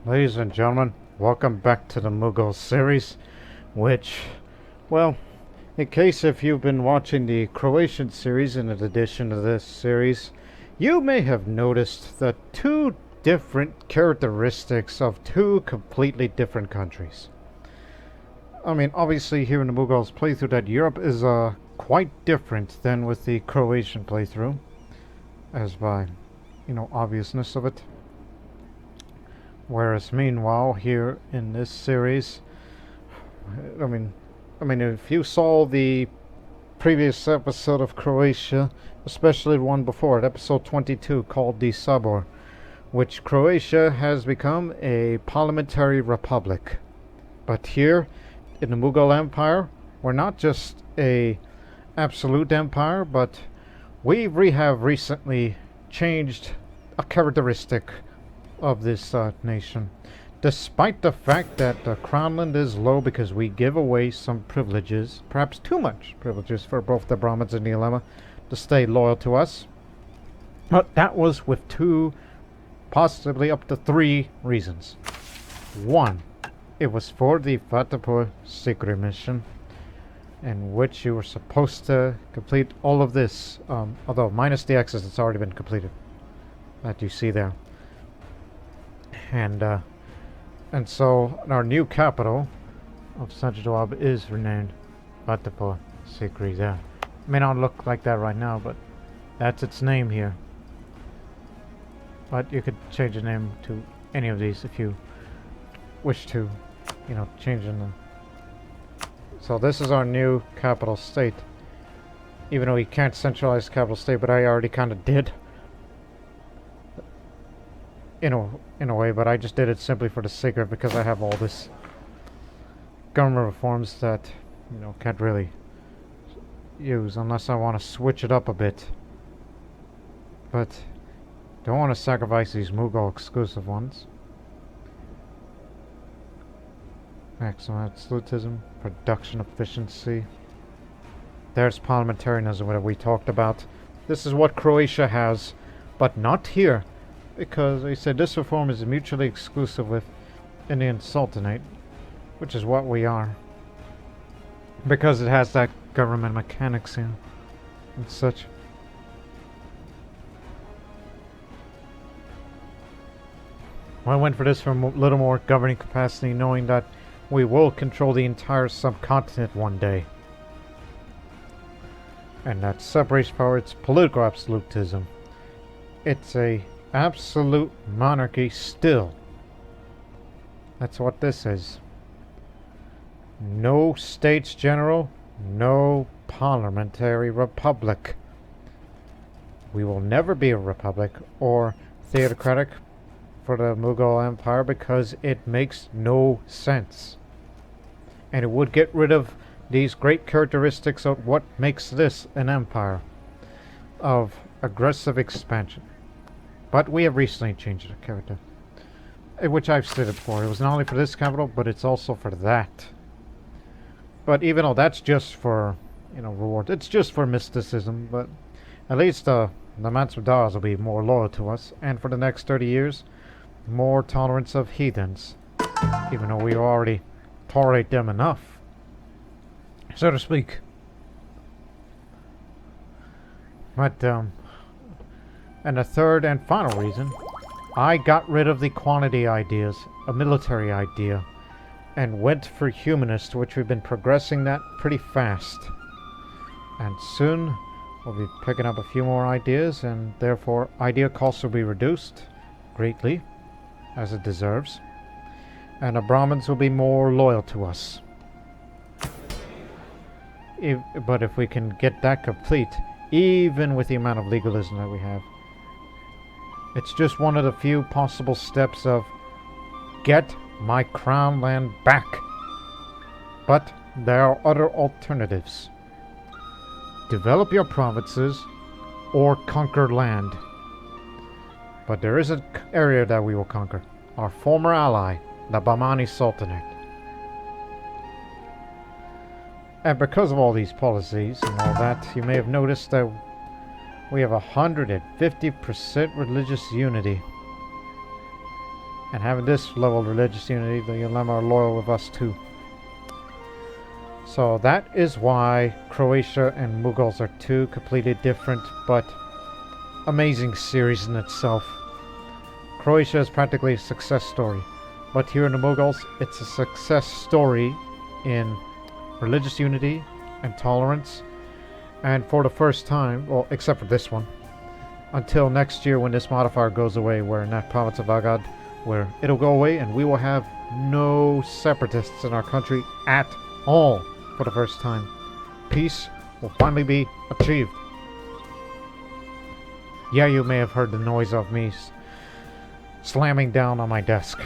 Ladies and gentlemen, welcome back to the Mughal series, which, well, in case if you've been watching the Croatian series in addition to this series, you may have noticed the two different characteristics of two completely different countries. I mean, obviously here in the Mughals playthrough that Europe is quite different than with the Croatian playthrough, as by, obviousness of it. Whereas meanwhile, here in this series, I mean, if you saw the previous episode of Croatia, especially the one before it, episode 22, called the Sabor, which Croatia has become a parliamentary republic. But here, in the Mughal Empire, we're not just a absolute empire, but we have recently changed a characteristic of this nation, despite the fact that the crownland is low because we give away some privileges, perhaps too much privileges for both the Brahmins and the ulema to stay loyal to us. But that was with two, possibly up to three reasons. One, it was for the Fatehpur secret mission, in which you were supposed to complete all of this, although minus the X's, it's already been completed, that you see there. And so our new capital of Sajjawab is renamed Fatehpur Sikri there. It may not look like that right now, but that's its name here. But you could change the name to any of these if you wish to, change them. So this is our new capital state. Even though we can't centralize capital state, but I already kind of did. In a way, but I just did it simply for the sake of it because I have all this government reforms that, can't really use unless I want to switch it up a bit. But don't want to sacrifice these Mughal exclusive ones. Maximum absolutism, production efficiency. There's parliamentarianism that we talked about. This is what Croatia has, but not here. Because they said this reform is mutually exclusive with Indian Sultanate, which is what we are. Because it has that government mechanics in and such. I went for this for a little more governing capacity, knowing that we will control the entire subcontinent one day. And that separation power, it's political absolutism. It's a absolute monarchy still. That's what this is. No States General, no parliamentary republic. We will never be a republic or theocratic for the Mughal Empire because it makes no sense. And it would get rid of these great characteristics of what makes this an empire of aggressive expansion. But we have recently changed the character, which I've stated before. It was not only for this capital, but it's also for that. But even though that's just for, reward, it's just for mysticism, but at least the Mansudars will be more loyal to us, and for the next 30 years, more tolerance of heathens, even though we already tolerate them enough, so to speak. But, and the third and final reason, I got rid of the quantity ideas, a military idea, and went for humanist, which we've been progressing that pretty fast. And soon we'll be picking up a few more ideas, and therefore idea costs will be reduced greatly, as it deserves. And the Brahmins will be more loyal to us. But if we can get that complete, even with the amount of legalism that we have, it's just one of the few possible steps of get my crown land back. But there are other alternatives. Develop your provinces or conquer land. But there is an area that we will conquer. Our former ally, the Bahmani Sultanate. And because of all these policies and all that, you may have noticed that we have 150% religious unity. And having this level of religious unity, the Ulema are loyal with us too. So that is why Croatia and Mughals are two completely different but amazing series in itself. Croatia is practically a success story, but here in the Mughals, it's a success story in religious unity and tolerance, and for the first time, well, except for this one, until next year when this modifier goes away, where in that province of Agad, where it'll go away and we will have no separatists in our country at all for the first time. Peace will finally be achieved. Yeah, you may have heard the noise of me slamming down on my desk.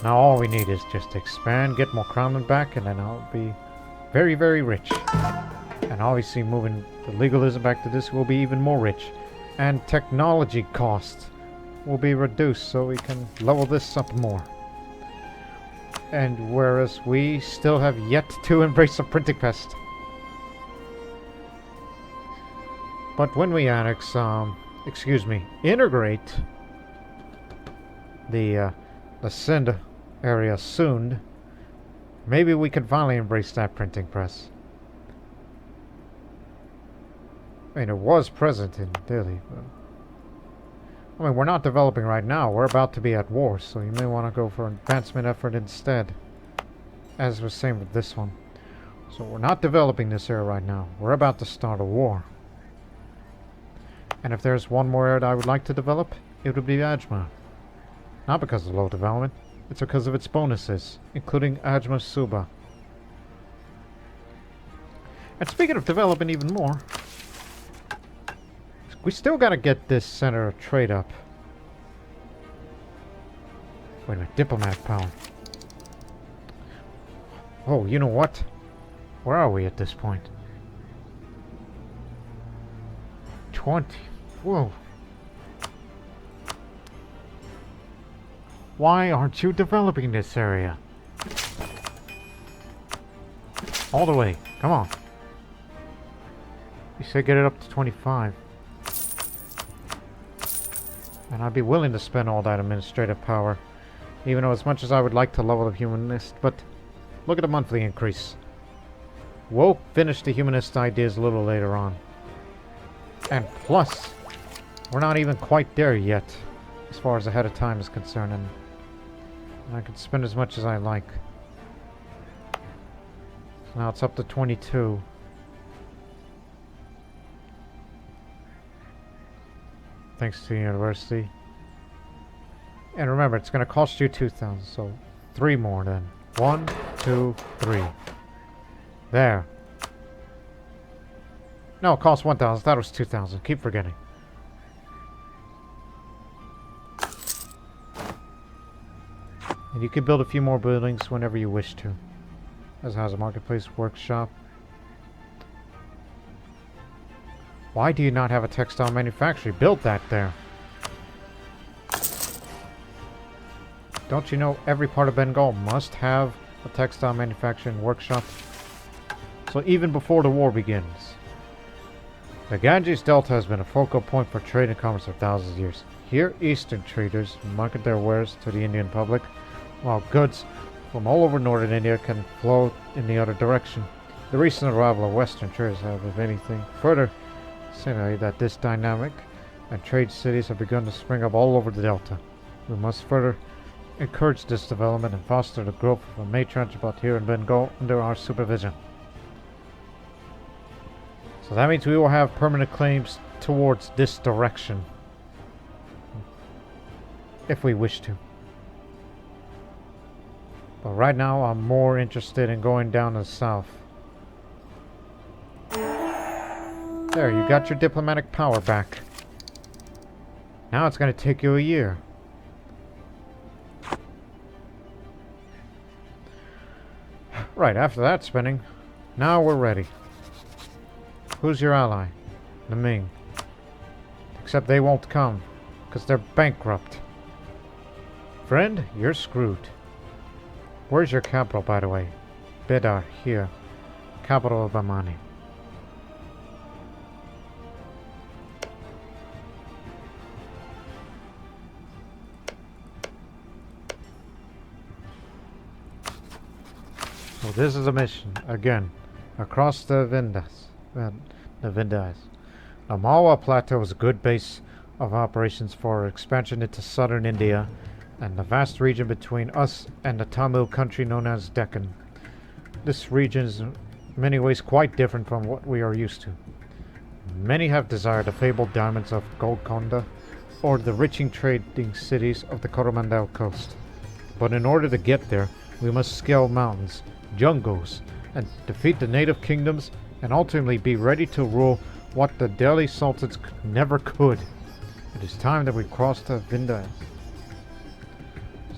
Now all we need is just to expand, get more crowning back, and then I'll be very, very rich. And obviously moving the legalism back to this will be even more rich. And technology costs will be reduced so we can level this up more. And whereas we still have yet to embrace a printing press. But when we annex, integrate the Sind area soon, maybe we can finally embrace that printing press. I mean, it was present in Delhi, but I mean, we're not developing right now. We're about to be at war, so you may want to go for an advancement effort instead. As was same with this one. So we're not developing this area right now. We're about to start a war. And if there's one more area that I would like to develop, it would be Ajma. Not because of low development, it's because of its bonuses, including Ajma Suba. And speaking of developing even more, we still gotta get this center of trade up. Wait a minute, diplomatic power. Oh, you know what? Where are we at this point? 20. Whoa. Why aren't you developing this area? All the way. Come on. You said get it up to 25. And I'd be willing to spend all that administrative power. Even though as much as I would like to level the humanist, but look at the monthly increase. We'll finish the humanist ideas a little later on. And plus, we're not even quite there yet, as far as ahead of time is concerned, and I can spend as much as I like. So now it's up to 22. Thanks to the university. And remember, it's going to cost you 2,000, so 3 more then. 1, 2, 3. There. No, it costs 1,000. That was 2,000. Keep forgetting. And you can build a few more buildings whenever you wish to. As has a marketplace, workshop. Why do you not have a textile manufactory? Build that there. Don't you know every part of Bengal must have a textile manufacturing workshop? So even before the war begins. The Ganges Delta has been a focal point for trade and commerce for thousands of years. Here, Eastern traders market their wares to the Indian public, while goods from all over northern India can flow in the other direction. The recent arrival of Western traders have, if anything, further simulated that this dynamic and trade cities have begun to spring up all over the Delta. We must further encourage this development and foster the growth of a May transport here in Bengal under our supervision. So that means we will have permanent claims towards this direction. If we wish to. But right now I'm more interested in going down to the south. There, you got your diplomatic power back. Now it's going to take you a year. Right, after that spinning, now we're ready. Who's your ally? The Ming. Except they won't come, because they're bankrupt. Friend, you're screwed. Where's your capital, by the way? Bidar, here. Capital of Bahmani. So this is a mission, again, across the Vindhas. The Vindhyas. The Malwa Plateau is a good base of operations for expansion into southern India and the vast region between us and the Tamil country known as Deccan. This region is in many ways quite different from what we are used to. Many have desired the fabled diamonds of Golconda or the rich trading cities of the Coromandel coast. But in order to get there, we must scale mountains, jungles, and defeat the native kingdoms and ultimately be ready to rule what the Delhi Sultans never could. It is time that we cross the Vindhyas.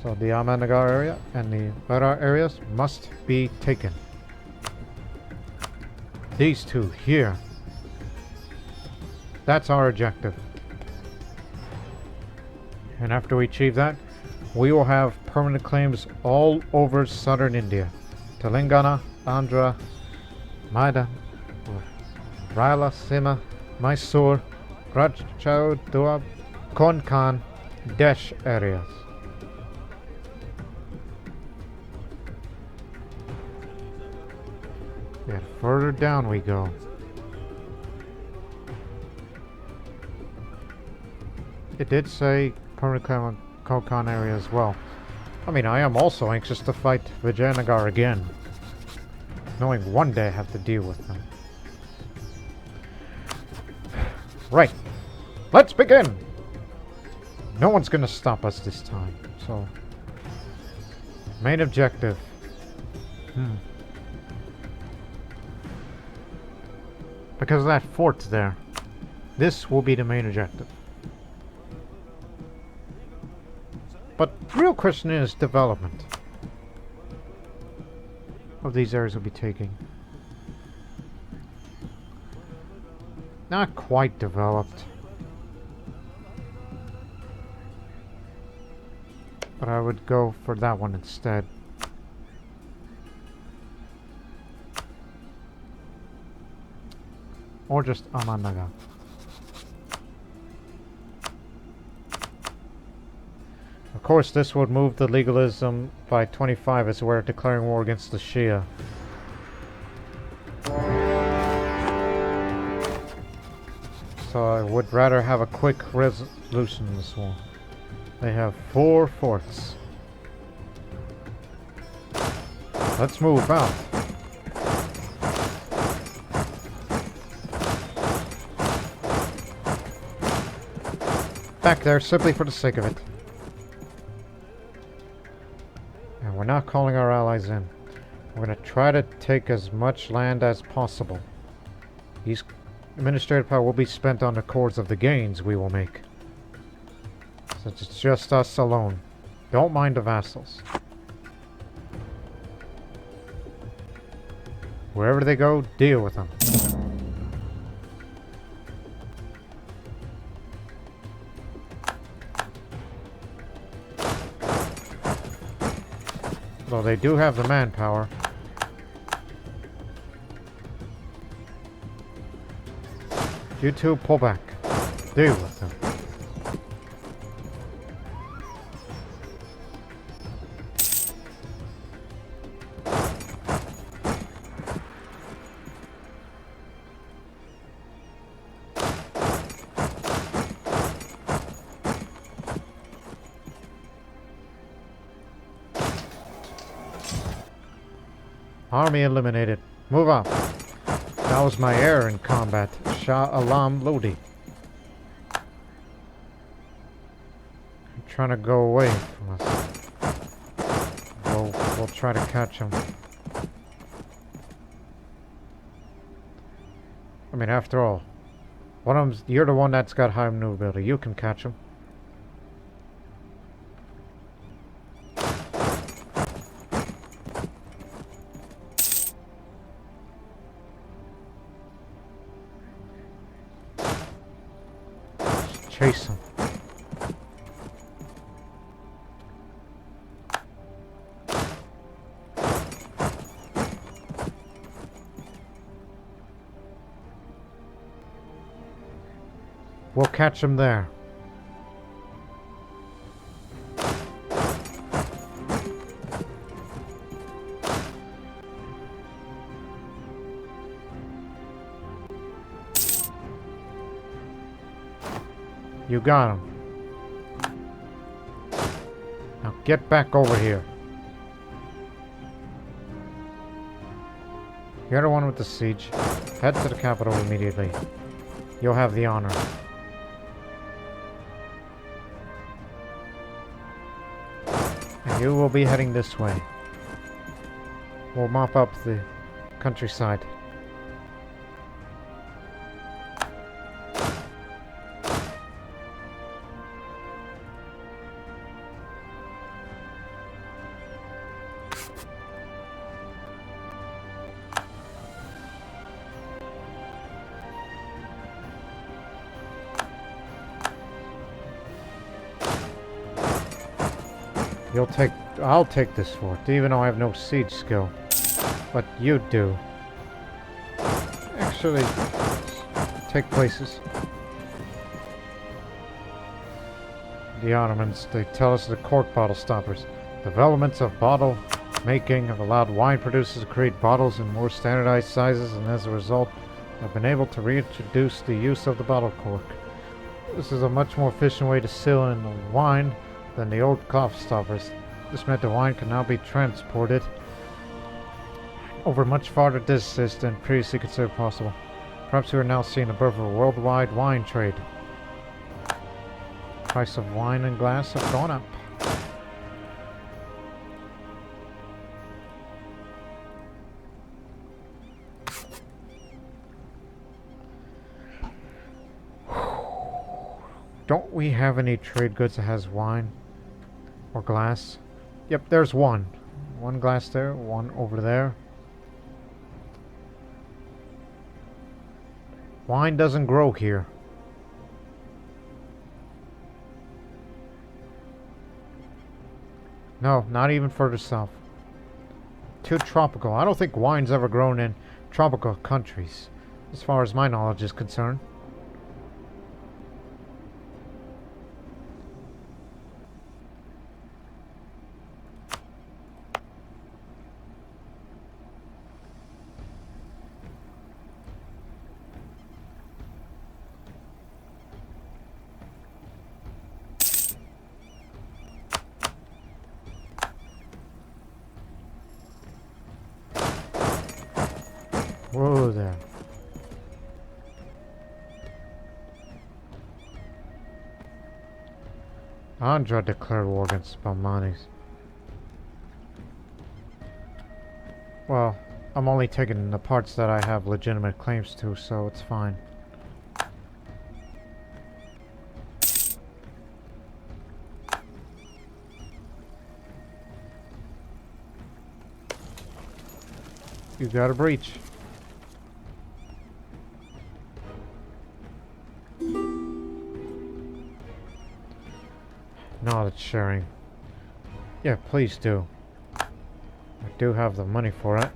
So the Ahmednagar area and the Berar areas must be taken. These two here. That's our objective. And after we achieve that, we will have permanent claims all over southern India. Telangana, Andhra, Maida, Rayalaseema, Mysore, Rajasthan, Doab, Konkan, Desh areas. Yeah, further down we go. It did say permanent claim on Konkan area as well. I mean, I am also anxious to fight Vijayanagar again, knowing one day I have to deal with them. Right, let's begin! No one's gonna stop us this time, so... Main objective. Because of that fort there, this will be the main objective. But the real question is development of these areas we'll be taking. Not quite developed. But I would go for that one instead. Or just Ahmednagar. Of course, this would move the legalism by 25 as we're declaring war against the Shia. So I would rather have a quick resolution in this one. They have 4 forts. Let's move out. Back there simply for the sake of it. And we're not calling our allies in. We're going to try to take as much land as possible. These administrative power will be spent on the cores of the gains we will make. So it's just us alone. Don't mind the vassals. Wherever they go, deal with them. Though they do have the manpower. You two pull back. Deal with them. Army eliminated. Move up. That was my error in combat. Shah Alam Lodi. I'm trying to go away from us. We'll try to catch him. I mean, after all, you're the one that's got high maneuverability. You can catch him. Chase him. We'll catch him there. You got him. Now get back over here. You're the one with the siege. Head to the capital immediately. You'll have the honor. And you will be heading this way. We'll mop up the countryside. I'll take this fort, even though I have no siege skill. But you do. Actually, take places. The Ottomans, they tell us the cork bottle stoppers. Developments of bottle making have allowed wine producers to create bottles in more standardized sizes, and as a result, have been able to reintroduce the use of the bottle cork. This is a much more efficient way to seal in the wine than the old cloth stoppers. This meant the wine can now be transported over much farther distances than previously considered possible. Perhaps we are now seeing the birth of a worldwide wine trade. Price of wine and glass have gone up. Don't we have any trade goods that has wine or glass? Yep, there's one. One glass there, one over there. Wine doesn't grow here. No, not even further south. Too tropical. I don't think wine's ever grown in tropical countries, as far as my knowledge is concerned. Whoa there. Andra declared war against Bahmanis. Well, I'm only taking the parts that I have legitimate claims to, so it's fine. You got a breach. Knowledge sharing. Yeah, please do. I do have the money for it.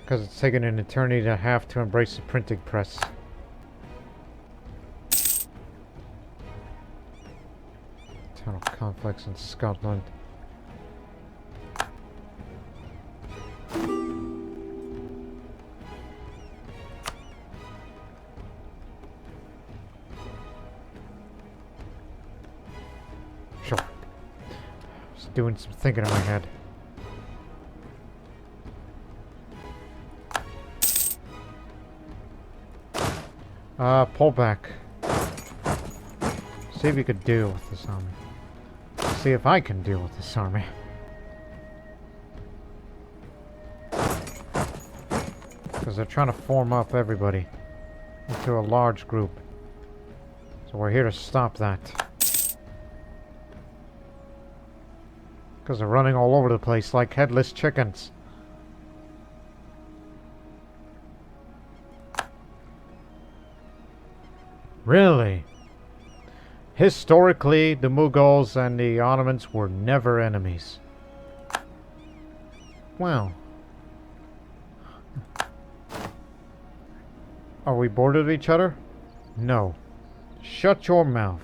Because it's taken an eternity to have to embrace the printing press. Internal conflicts in Scotland. Sure. Just doing some thinking in my head. Pull back. See if you could deal with this army. See if I can deal with this army. Because they're trying to form up everybody into a large group. So we're here to stop that. Because they're running all over the place like headless chickens. Really? Historically, the Mughals and the Ottomans were never enemies. Well. Are we bored with each other? No. Shut your mouth.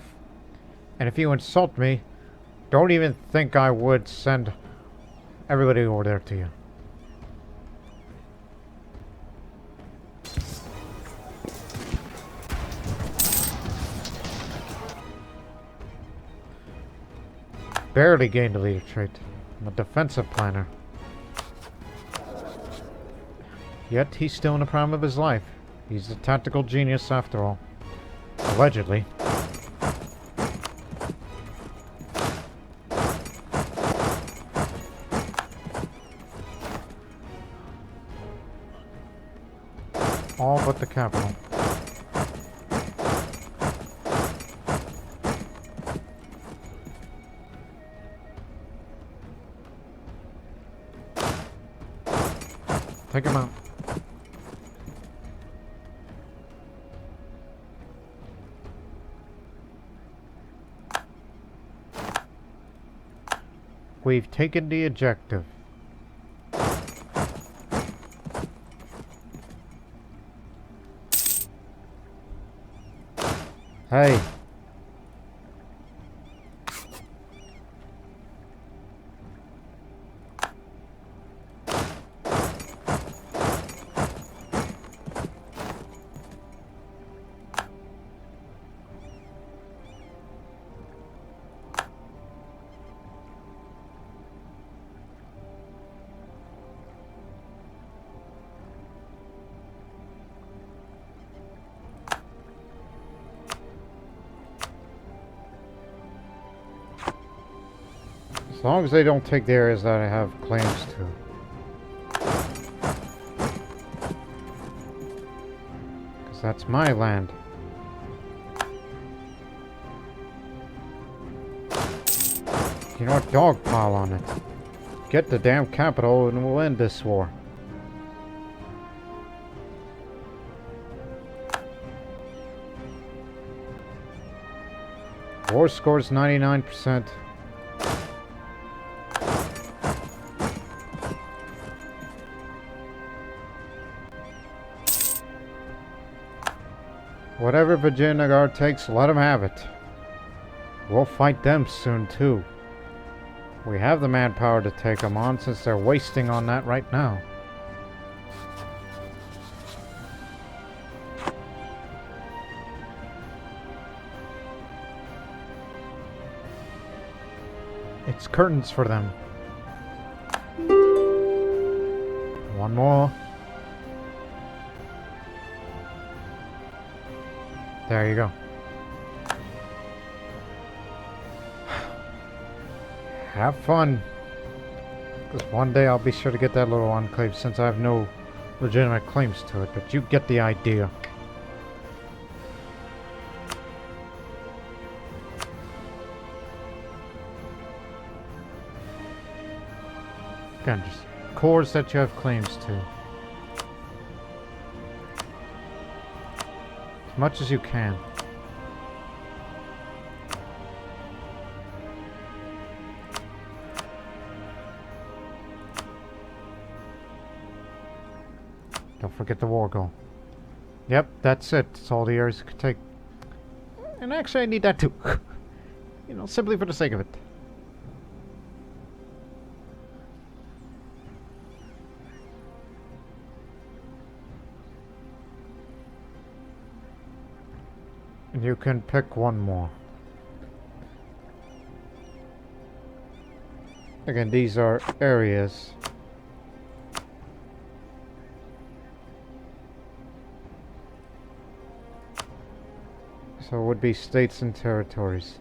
And if you insult me, don't even think I would send everybody over there to you. barely gained a leader trait. I'm a defensive planner. Yet he's still in the prime of his life. He's a tactical genius after all. Allegedly. All but the capital. Take him out. We've taken the objective. Hey. As long as they don't take the areas that I have claims to. Because that's my land. You know what? Dogpile on it. Get the damn capital and we'll end this war. War scores 99%. Whatever Vijayanagar takes, let them have it. We'll fight them soon too. We have the manpower to take them on since they're wasting on that right now. It's curtains for them. One more. There you go. Have fun. Because one day I'll be sure to get that little enclave since I have no legitimate claims to it. But you get the idea. Again, just cores that you have claims to. As much as you can. Don't forget the war goal. Yep, that's it. That's all the areas you could take. And actually I need that too. You know, simply for the sake of it. You can pick one more. Again, these are areas. So it would be states and territories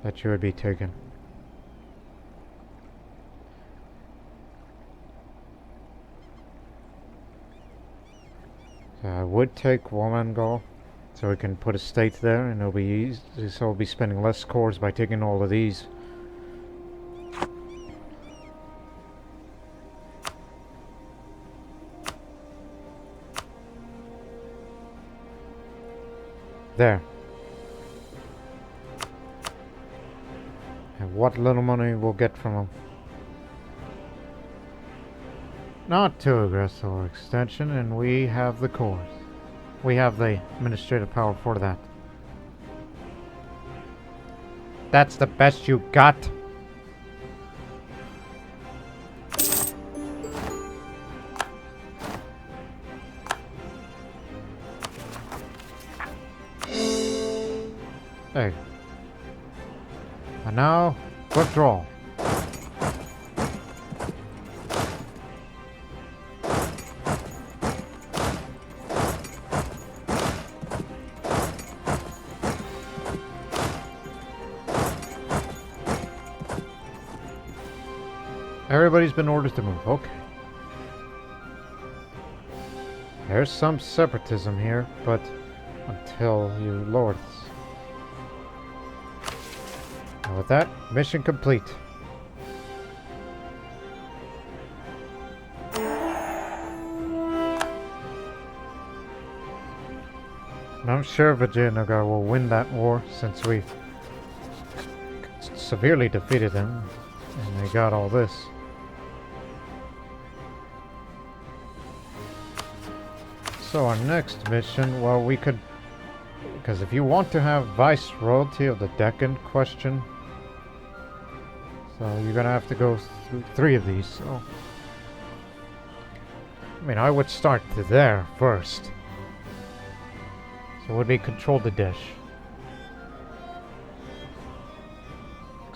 that you would be taking. So I would take Womangal. So we can put a state there and it'll be easy. So we'll be spending less cores by taking all of these. There. And what little money we'll get from them. Not too aggressive or extension, and we have the cores. We have the administrative power for that. That's the best you got? Hey. And now, Withdrawal. Everybody's been ordered to move. Okay. There's some separatism here, but until you lower this. And with that, mission complete. And I'm sure Vijayanagar will win that war since we severely defeated them and they got all this. So our next mission, well, we could, because if you want to have viceroyalty of the Deccan question, so you're gonna have to go through 3 of these. So, I mean, I would start there first. So would we control the dish?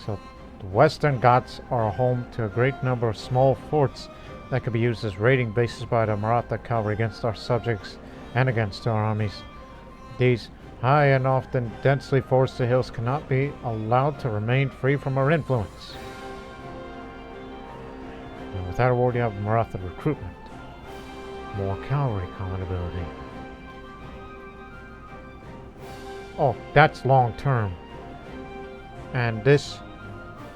So the Western Ghats are home to a great number of small forts that could be used as raiding bases by the Maratha cavalry against our subjects and against our armies. These high and often densely forested hills cannot be allowed to remain free from our influence. And with that award, you have Maratha recruitment, more cavalry commonability. Oh, that's long term. And this,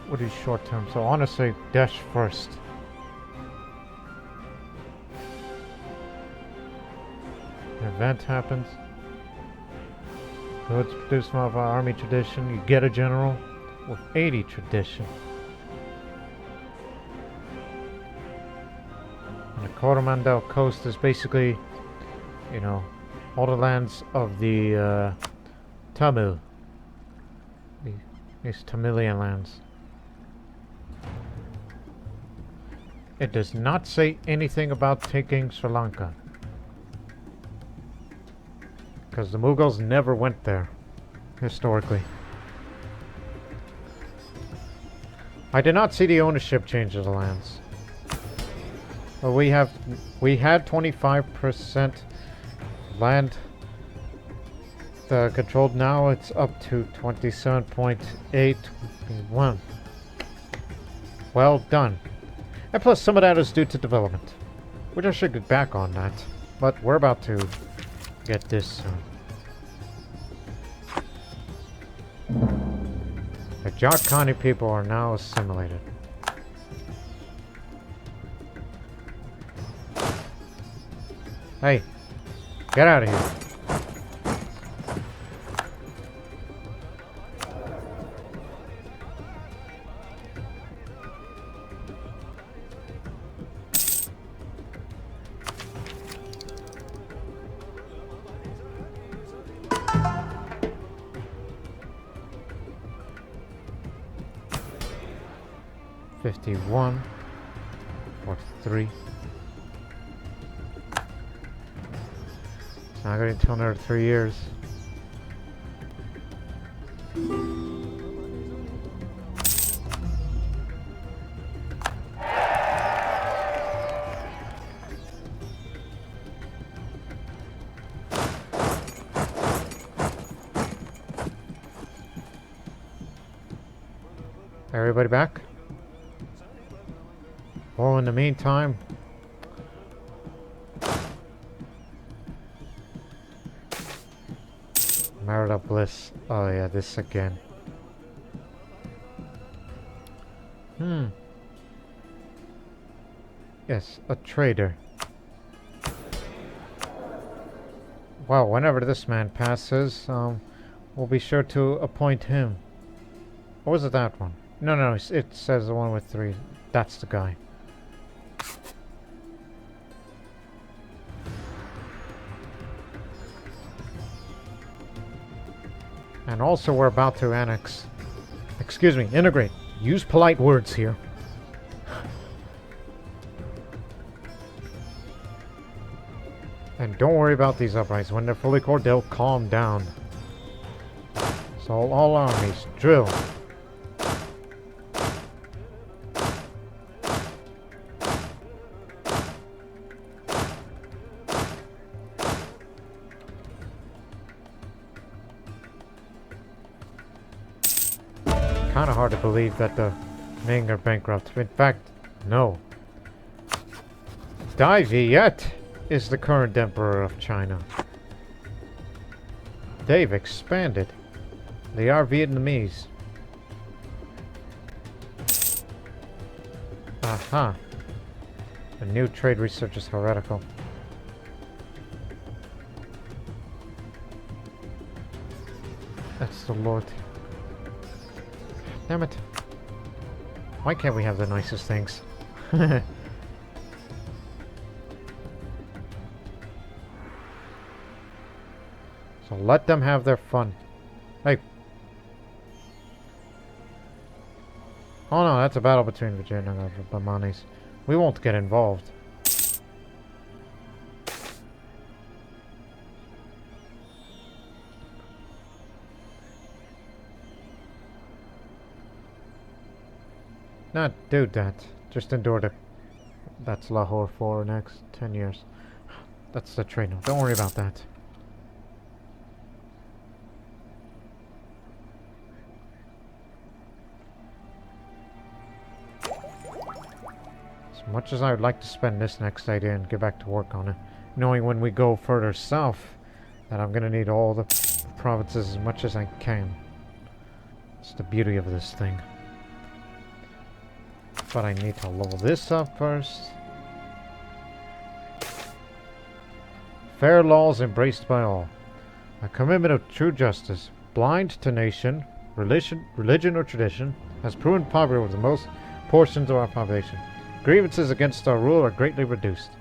what is short term? So honestly, dash first. An event happens. Goods produced from our army tradition. You get a general with 80 tradition. And the Coromandel coast is basically, you know, all the lands of the Tamil. These Tamilian lands. It does not say anything about taking Sri Lanka. Because the Mughals never went there, historically. I did not see the ownership change of the lands. But we had 25% land controlled. Now it's up to 27.81. Well done. And plus some of that is due to development, which I should get back on that. But we're about to get this soon. The Jharkhandi people are now assimilated. Hey, get out of here. $51, 43. It's not going until another 3 years. Everybody back? Well, in the meantime, marital bliss. Oh yeah, this again. Yes, a trader. Well, whenever this man passes, we'll be sure to appoint him. Or was it that one? No, it says the one with 3. That's the guy. And also we're about to annex. Excuse me, integrate. Use polite words here. And don't worry about these uprisings. When they're fully cored, they'll calm down. So all armies, drill. Kind of hard to believe that the Ming are bankrupt. In fact, no. Dai Viet is the current emperor of China. They've expanded. They are Vietnamese. Aha. The new trade research is heretical. That's the Lord. Damn it. Why can't we have the nicest things? So let them have their fun. Hey. Oh no, that's a battle between Virginia and the Bahmanis. We won't get involved. Not do that. Just endure the... That's Lahore for the next 10 years. That's the train. Don't worry about that. As much as I would like to spend this next idea and get back to work on it, knowing when we go further south that I'm going to need all the provinces as much as I can. It's the beauty of this thing. But I need to level this up first. Fair laws embraced by all. A commitment of true justice, blind to nation, religion or tradition, has proven popular with the most portions of our population. Grievances against our rule are greatly reduced.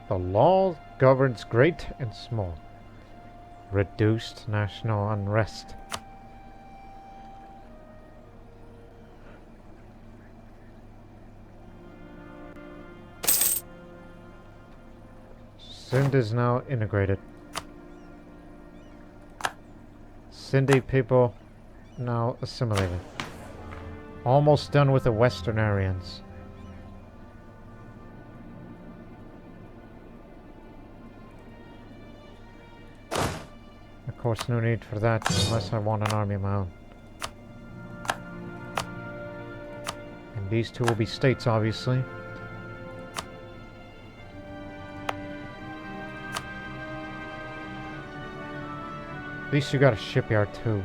The law governs great and small. Reduced national unrest. Sind is now integrated. Sindhi people now assimilated. Almost done with the Western Aryans. Of course, no need for that unless I want an army of my own. And these two will be states, obviously. At least you got a shipyard too.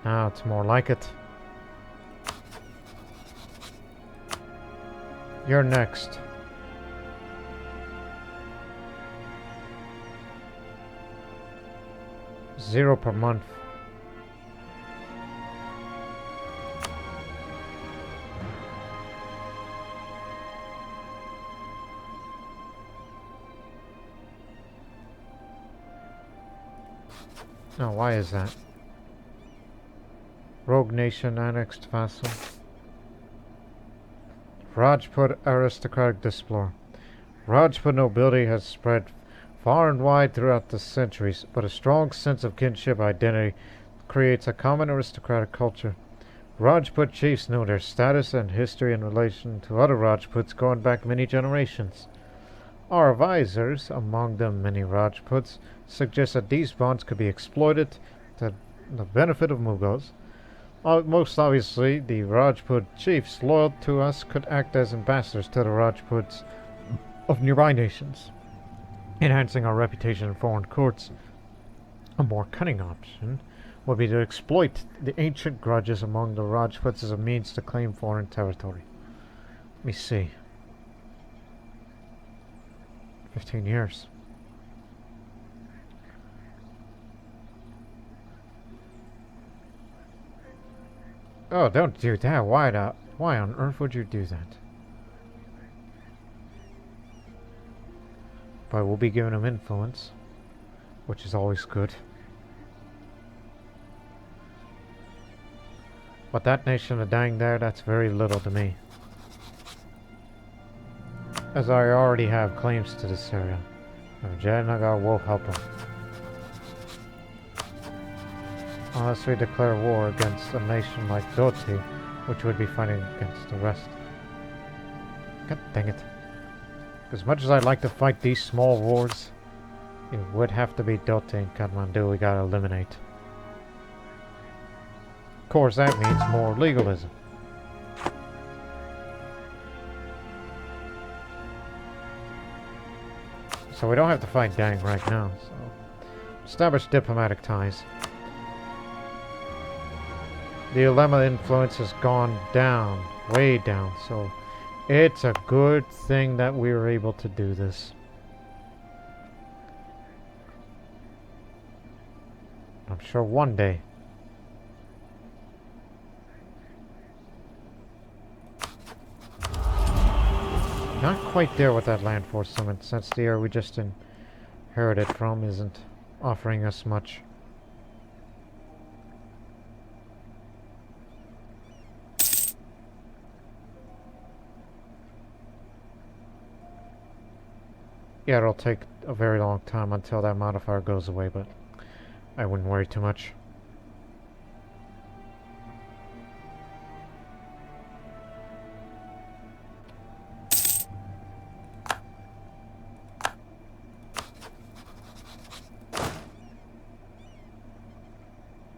Now it's more like it. You're next. $0 per month. Oh, why is that? Rogue nation annexed vassal. Rajput aristocratic displore. Rajput nobility has spread far and wide throughout the centuries, but a strong sense of kinship identity creates a common aristocratic culture. Rajput chiefs know their status and history in relation to other Rajputs going back many generations. Our advisors, among them many Rajputs, suggest that these bonds could be exploited to the benefit of Mughals. Most obviously, the Rajput chiefs loyal to us could act as ambassadors to the Rajputs of nearby nations, enhancing our reputation in foreign courts. A more cunning option would be to exploit the ancient grudges among the Rajputs as a means to claim foreign territory. Let me see. 15 years. Oh, don't do that. Why on earth would you do that? But we'll be giving him influence, which is always good. But that nation of dying there, that's very little to me, as I already have claims to this area. And Vijayanagar will help him. Unless we declare war against a nation like Doti, which would be fighting against the rest. God dang it. As much as I'd like to fight these small wars, it would have to be Dote and Kathmandu we gotta eliminate. Of course, that means more legalism. So we don't have to fight Dang right now, so... Establish diplomatic ties. The Ulema influence has gone down, way down, so... It's a good thing that we were able to do this. I'm sure one day... Not quite there with that land force summit, since the area we just inherited from isn't offering us much. Yeah, it'll take a very long time until that modifier goes away, but I wouldn't worry too much.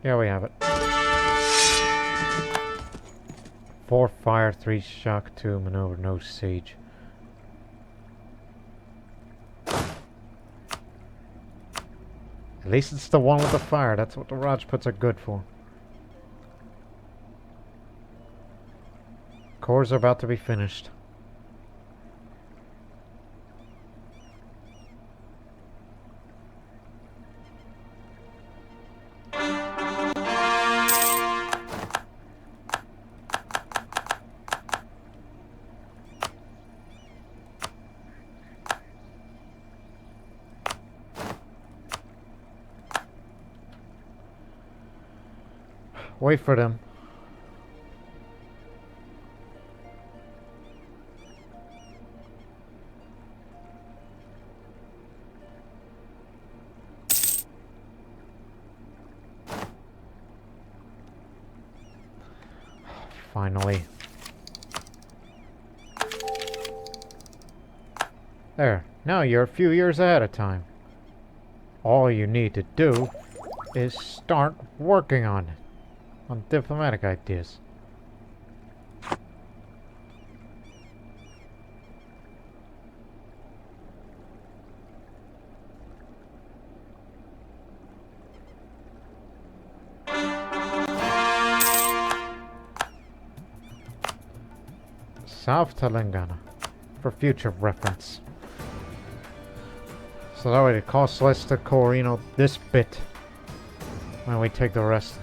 Yeah, we have it. 4 fire, 3 shock, 2 maneuver, no siege. At least it's the one with the fire. That's what the Rajputs are good for. Cores are about to be finished. Wait for them. Finally. There. Now you're a few years ahead of time. All you need to do is start working on it. On diplomatic ideas. South Telangana for future reference. So that way it costs less to core, you know, this bit when we take the rest.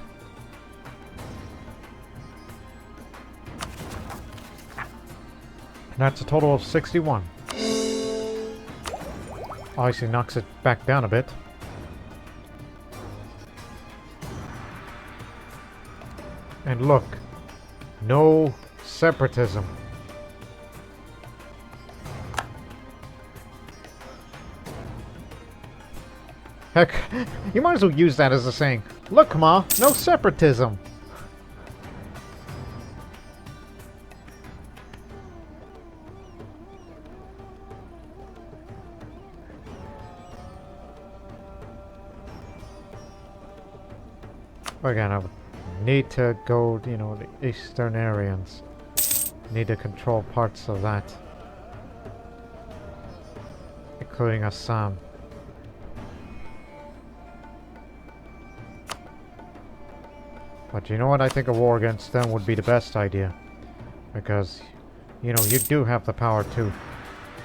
And that's a total of 61. Obviously knocks it back down a bit. And look, no separatism. Heck, you might as well use that as a saying. Look, Ma, no separatism. Again, I would need to go, you know, the Eastern Aryans. Need to control parts of that. Including Assam. But you know what? I think a war against them would be the best idea. Because, you know, you do have the power to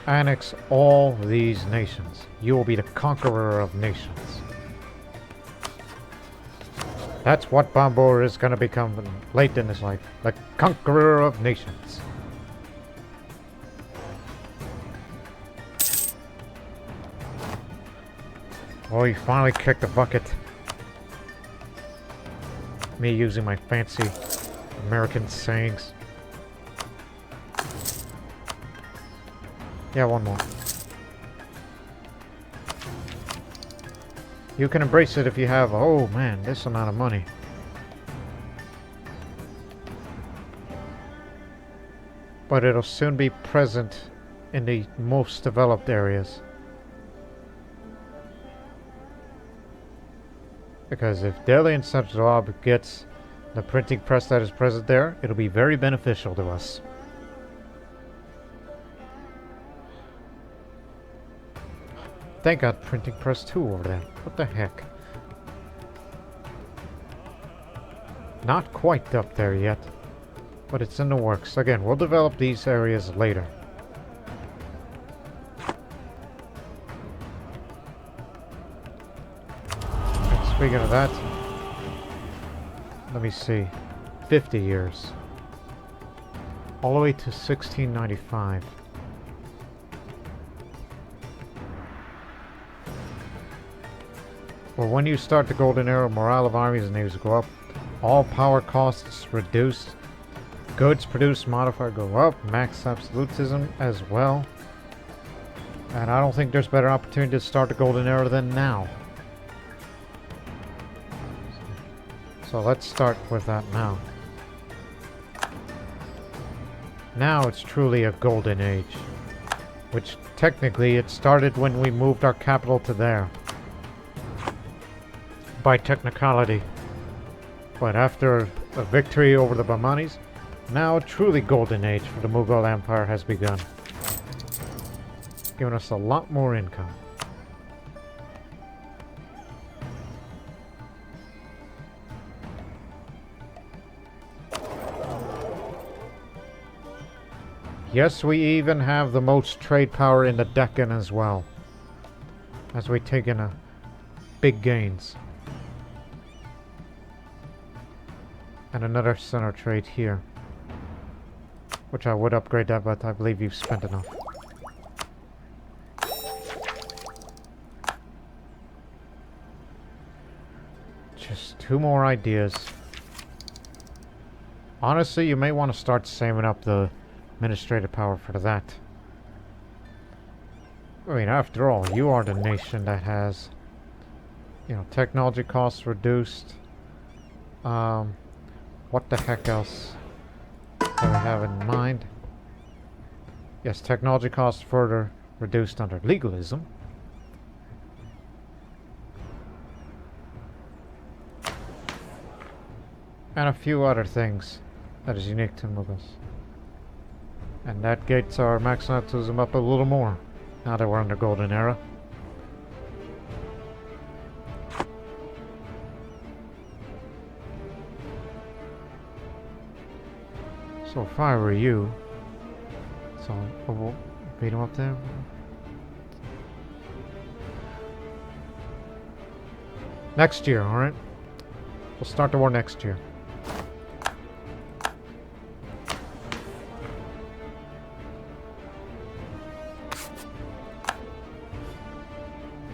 annex all these nations. You will be the conqueror of nations. That's what Bambur is going to become late in his life. The conqueror of nations. Oh, he finally kicked the bucket. Me using my fancy American sayings. Yeah, one more. You can embrace it if you have, oh man, this amount of money. But it'll soon be present in the most developed areas. Because if Delhi and Central gets the printing press that is present there, it'll be very beneficial to us. They got printing press too over there. What the heck? Not quite up there yet, but it's in the works. Again, we'll develop these areas later. And speaking of that, let me see. 50 years. All the way to 1695. Well, when you start the Golden Era, morale of armies and navies go up. All power costs reduced. Goods produced modifier go up. Max absolutism as well. And I don't think there's better opportunity to start the Golden Era than now. So let's start with that now. Now it's truly a golden age. Which technically it started when we moved our capital to there. By technicality. But after a victory over the Bahmanis, now a truly golden age for the Mughal Empire has begun. Giving us a lot more income. Yes, we even have the most trade power in the Deccan as well. As we take in big gains. And another center trade here. Which I would upgrade that, but I believe you've spent enough. Just 2 more ideas. Honestly, you may want to start saving up the administrative power for that. I mean, after all, you are the nation that has, you know, technology costs reduced. What the heck else do we have in mind? Yes, technology costs further reduced under legalism. And a few other things that is unique to Mughals. And that gets our maximalism up a little more, now that we're in the Golden Era. So if I were you, so we'll beat him up there. Next year, alright? We'll start the war next year.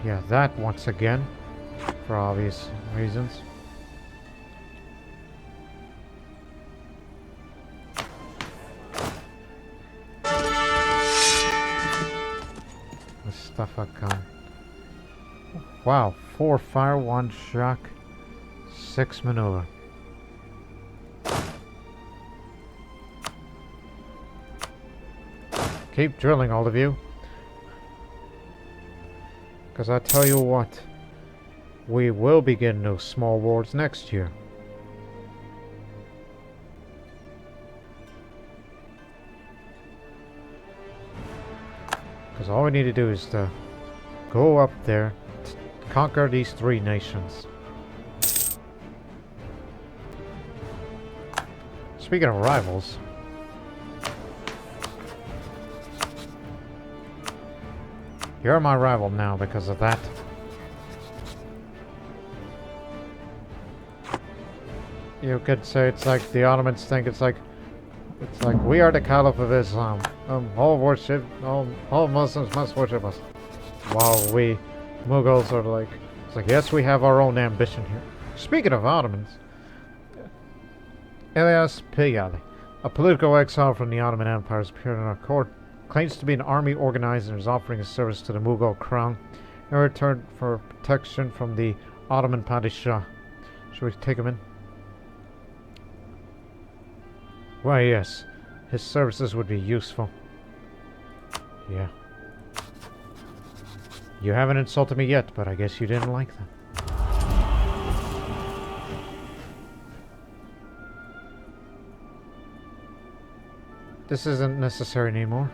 Yeah, that once again, for obvious reasons. Stuff I come. Wow, 4 fire, 1 shock, 6 maneuver. Keep drilling, all of you. Because I tell you what, we will begin those small wars next year. Because all we need to do is to go up there, conquer these 3 nations. Speaking of rivals, you're my rival now because of that. You could say it's like the Ottomans think it's like we are the Caliph of Islam. All Muslims must worship us. While we Mughals are like, it's like, yes, we have our own ambition here. Speaking of Ottomans, Ilyas Piyali, a political exile from the Ottoman Empire, has appeared in our court. Claims to be an army organizer and is offering his service to the Mughal crown in return for protection from the Ottoman Padishah. Should we take him in? Why, yes. His services would be useful. Yeah. You haven't insulted me yet, but I guess you didn't like them. This isn't necessary anymore.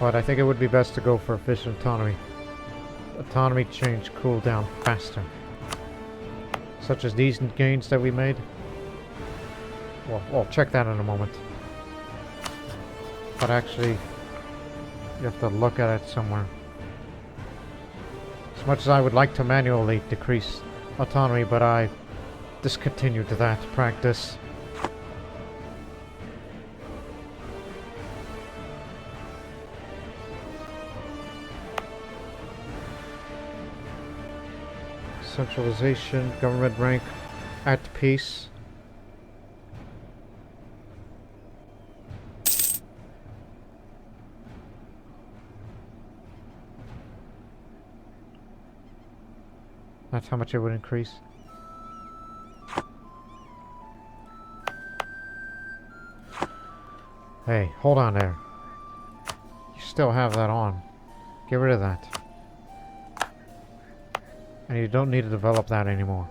But I think it would be best to go for efficient autonomy. Autonomy change cool down faster. Such as these gains that we made. Well, I'll check that in a moment. But actually, you have to look at it somewhere. As much as I would like to manually decrease autonomy, but I discontinued that practice. Centralization, government rank at peace. That's how much it would increase. Hey, hold on there. You still have that on. Get rid of that. And you don't need to develop that anymore.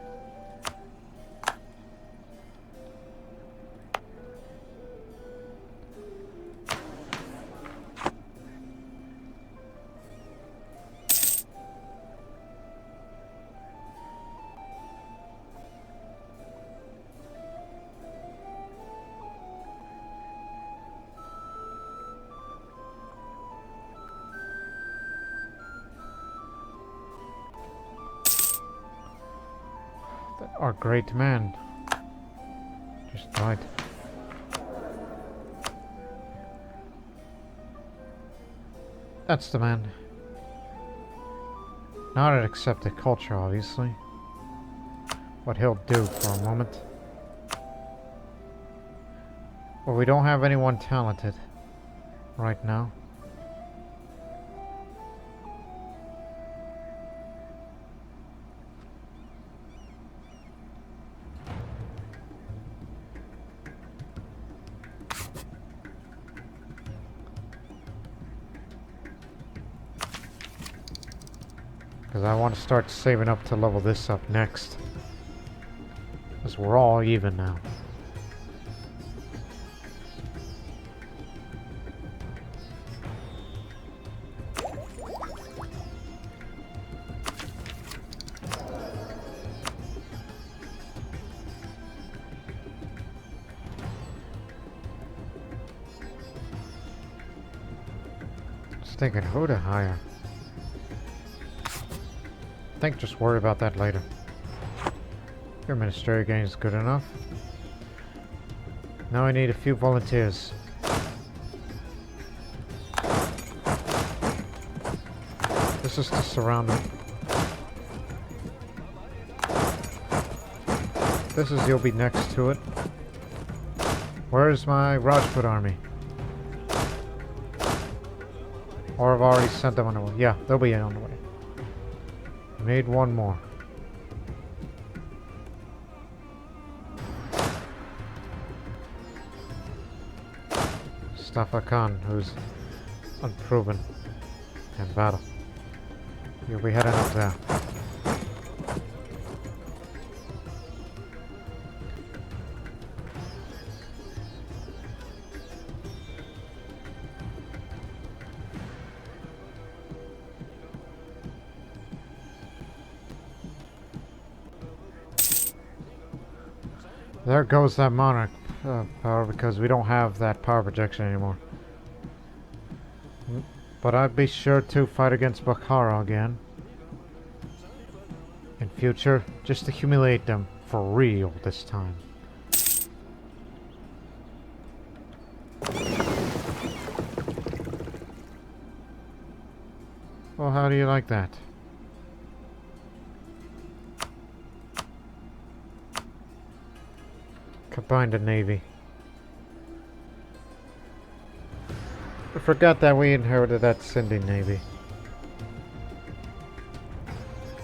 Our great man just died. That's the man. Not an accepted culture, obviously. What he'll do for a moment. Well, we don't have anyone talented right now. Because I want to start saving up to level this up next. Because we're all even now. Just thinking who to hire. I think just worry about that later. Your ministerial gain is good enough. Now I need a few volunteers. This is to surround them. This is you'll be next to it. Where's my Rajput army? Or I've already sent them on the way. Yeah, they'll be on the way. Need one more. Mustafa Khan, who's unproven in battle. You'll be heading up there. There goes that monarch power because we don't have that power projection anymore. But I'd be sure to fight against Bukhara again. In future, just to humiliate them for real this time. Well, how do you like that? Combined the Navy. I forgot that we inherited that Cindy Navy.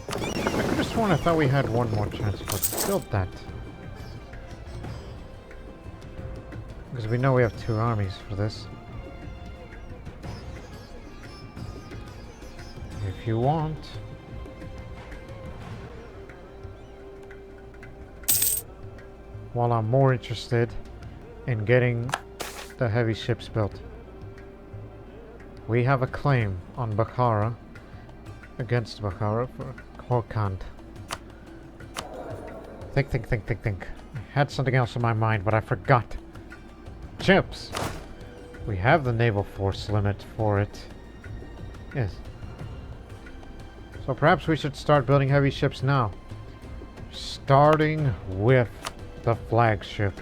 I could have sworn I thought we had one more transport. Build that. Because we know we have two armies for this. if you want. While I'm more interested in getting the heavy ships built. We have a claim on Bukhara against Bukhara for Khokhand. Think. I had something else in my mind, but I forgot. Ships! We have the naval force limit for it. Yes. So perhaps we should start building heavy ships now. Starting with the flagship.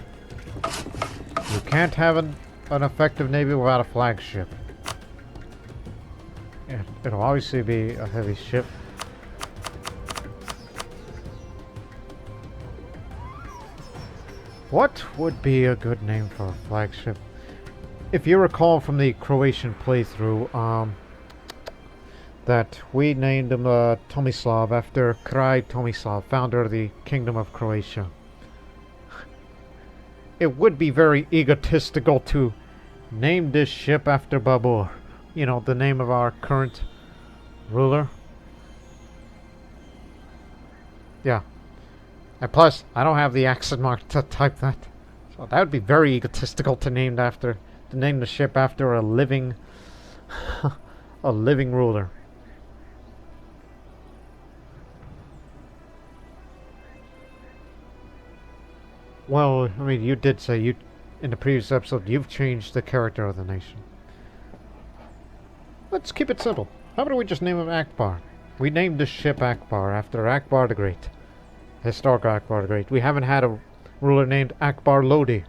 You can't have an effective navy without a flagship. It'll obviously be a heavy ship. What would be a good name for a flagship? If you recall from the Croatian playthrough, that we named him Tomislav after Kralj Tomislav, founder of the Kingdom of Croatia. It would be very egotistical to name this ship after Babur. You know, the name of our current ruler. Yeah. And plus, I don't have the accent mark to type that. So that would be very egotistical to name the ship after a living a living ruler. Well, I mean, you did say in the previous episode you've changed the character of the nation. Let's keep it simple. How about we just name him Akbar? We named the ship Akbar after Akbar the Great. Historic Akbar the Great. We haven't had a ruler named Akbar Lodi.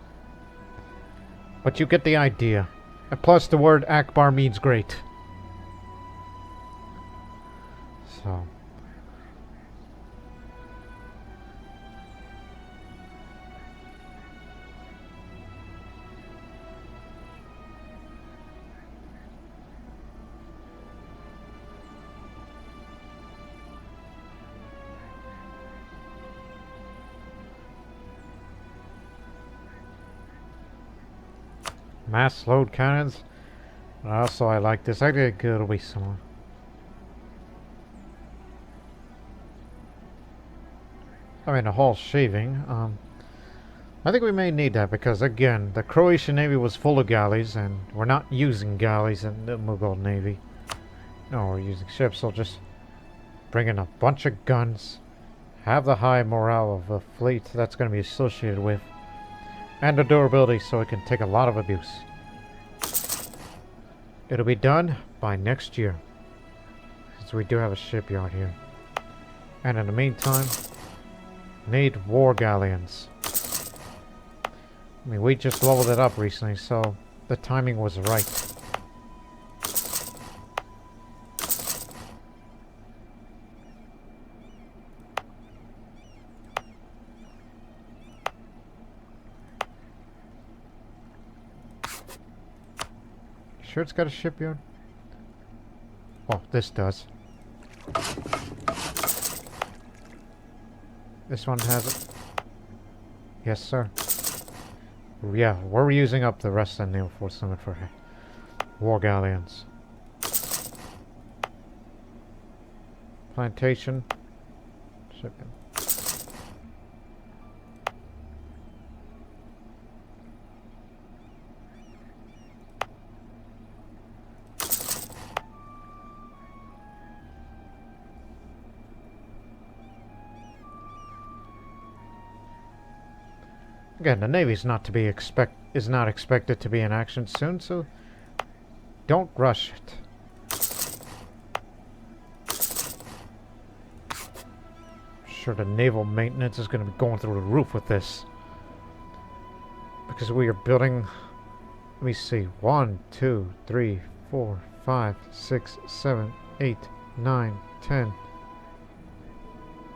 But you get the idea. And plus the word Akbar means great. So. Mass load cannons. Also, I like this. I think it'll be similar. I mean, a whole shaving. I think we may need that because, again, the Croatian Navy was full of galleys, and we're not using galleys in the Mughal Navy. No, we're using ships, so just bring in a bunch of guns, have the high morale of the fleet that's going to be associated with, and the durability so it can take a lot of abuse. It'll be done by next year, since we do have a shipyard here. And in the meantime, need war galleons. I mean, we just leveled it up recently, so the timing was right. Sure it's got a shipyard? Oh, this does. This one has it. Yes, sir. Yeah, we're using up the rest of the naval force limit for war galleons. Plantation. Shipping. Again, the Navy's not expected to be in action soon, so don't rush it. I'm sure the naval maintenance is going to be going through the roof with this. Because we are building, let me see, 1, 2, 3, 4, 5, 6, 7, 8, 9, 10,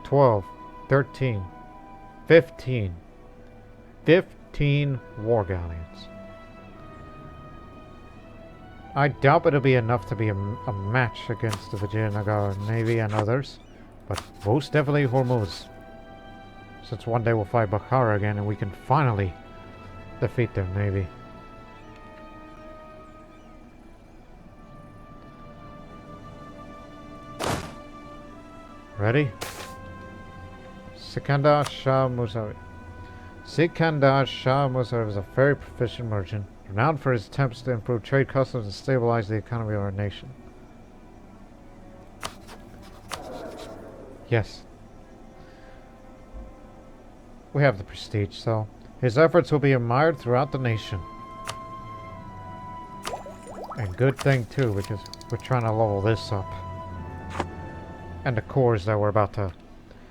12, 13, 15. 15 war galleons. I doubt it'll be enough to be a match against the Vijayanagar Navy and others, but most definitely Hormuz. Since one day we'll fight Bukhara again and we can finally defeat their navy. Ready? Sikandar Shah Musawi. Sikandar Shah Musawi was a very proficient merchant, renowned for his attempts to improve trade customs and stabilize the economy of our nation. Yes. We have the prestige, so his efforts will be admired throughout the nation. And good thing too, because we're trying to level this up. And the cores that we're about to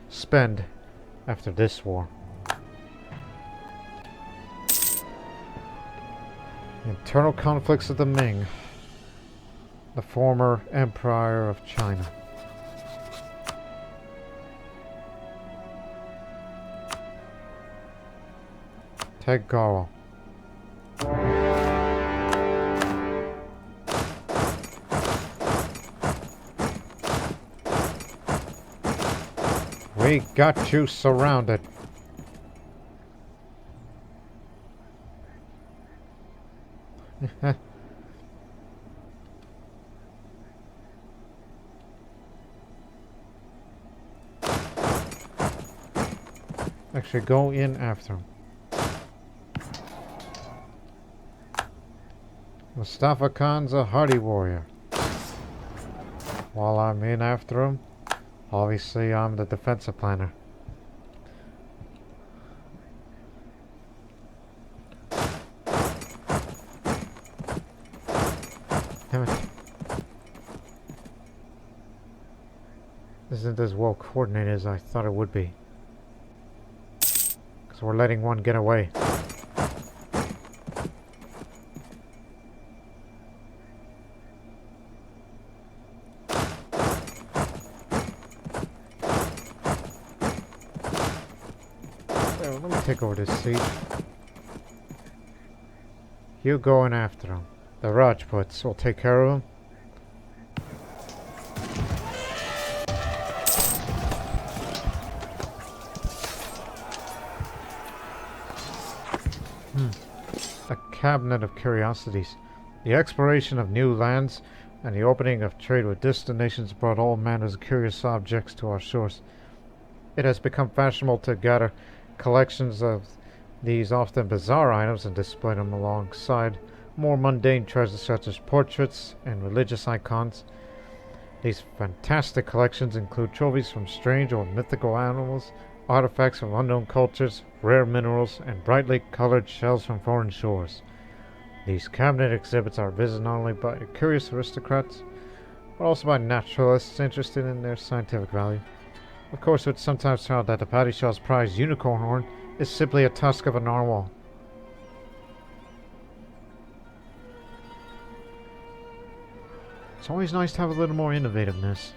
spend after this war. Internal conflicts of the Ming, the former Empire of China. Take Garo. We got you surrounded. Actually, go in after him. Mustafa Khan's a hardy warrior. While I'm in after him, obviously I'm the defensive planner. Damn it. This isn't as well coordinated as I thought it would be. Because we're letting one get away. Let me take over this siege. You going after him. The Rajputs will take care of him. A cabinet of curiosities. The exploration of new lands and the opening of trade with distant nations brought all manner of curious objects to our shores. It has become fashionable to gather collections of these often bizarre items and display them alongside more mundane treasures such as portraits and religious icons. These fantastic collections include trophies from strange or mythical animals, artifacts from unknown cultures, rare minerals, and brightly colored shells from foreign shores. These cabinet exhibits are visited not only by curious aristocrats, but also by naturalists interested in their scientific value. Of course, it's sometimes found that the Padishah's prized unicorn horn is simply a tusk of a narwhal. It's always nice to have a little more innovativeness.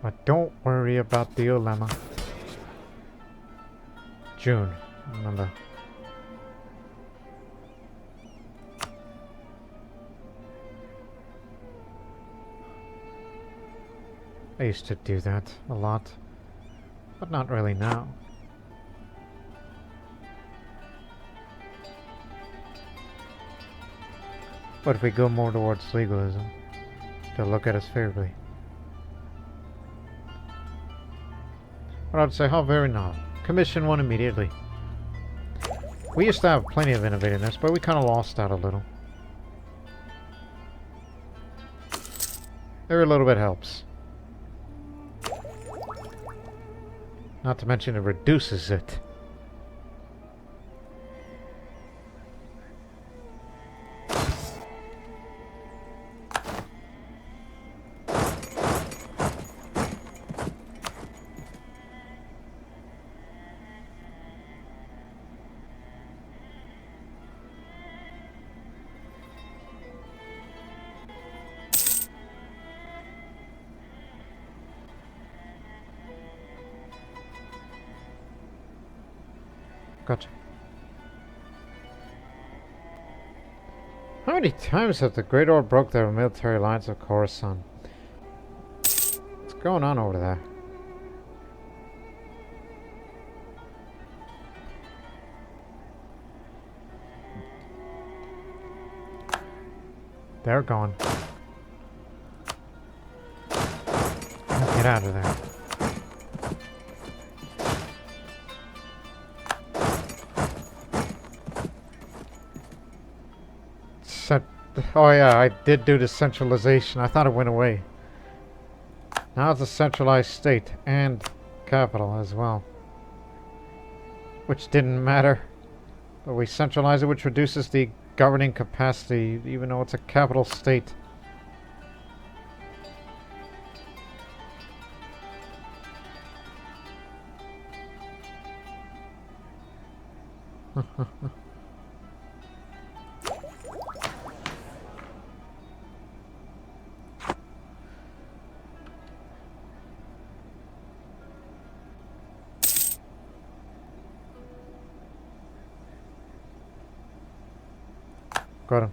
But don't worry about the ulema. June, remember. I used to do that a lot, but not really now. But if we go more towards legalism, they'll look at us favorably. But I'd say, how very novel. Commission one immediately. We used to have plenty of innovativeness, but we kind of lost that a little. Every little bit helps. Not to mention it reduces it. Gotcha. How many times have the Great Order broke their military lines of Khorasan? What's going on over there? They're gone. Get out of there. Oh yeah, I did do the centralization. I thought it went away. Now it's a centralized state and capital as well. Which didn't matter. But we centralize it, which reduces the governing capacity, even though it's a capital state. Got him.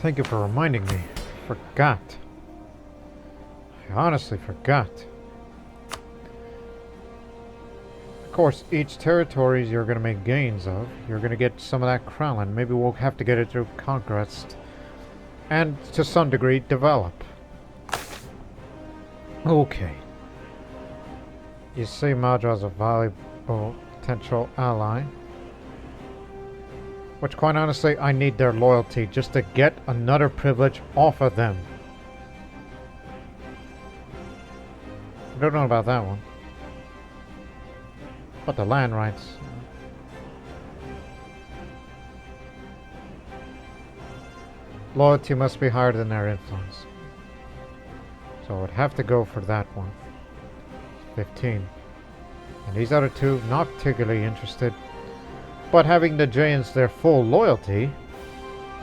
Thank you for reminding me. Forgot. I honestly forgot. Of course, each territory you're going to make gains of, you're going to get some of that crown. Maybe we'll have to get it through conquest. And to some degree, develop. Okay. You see Madra's a valuable potential ally. Which, quite honestly, I need their loyalty just to get another privilege off of them. I don't know about that one. But the land rights. Loyalty must be higher than their influence. So I would have to go for that one. 15. And these other two, not particularly interested. But having the Jains their full loyalty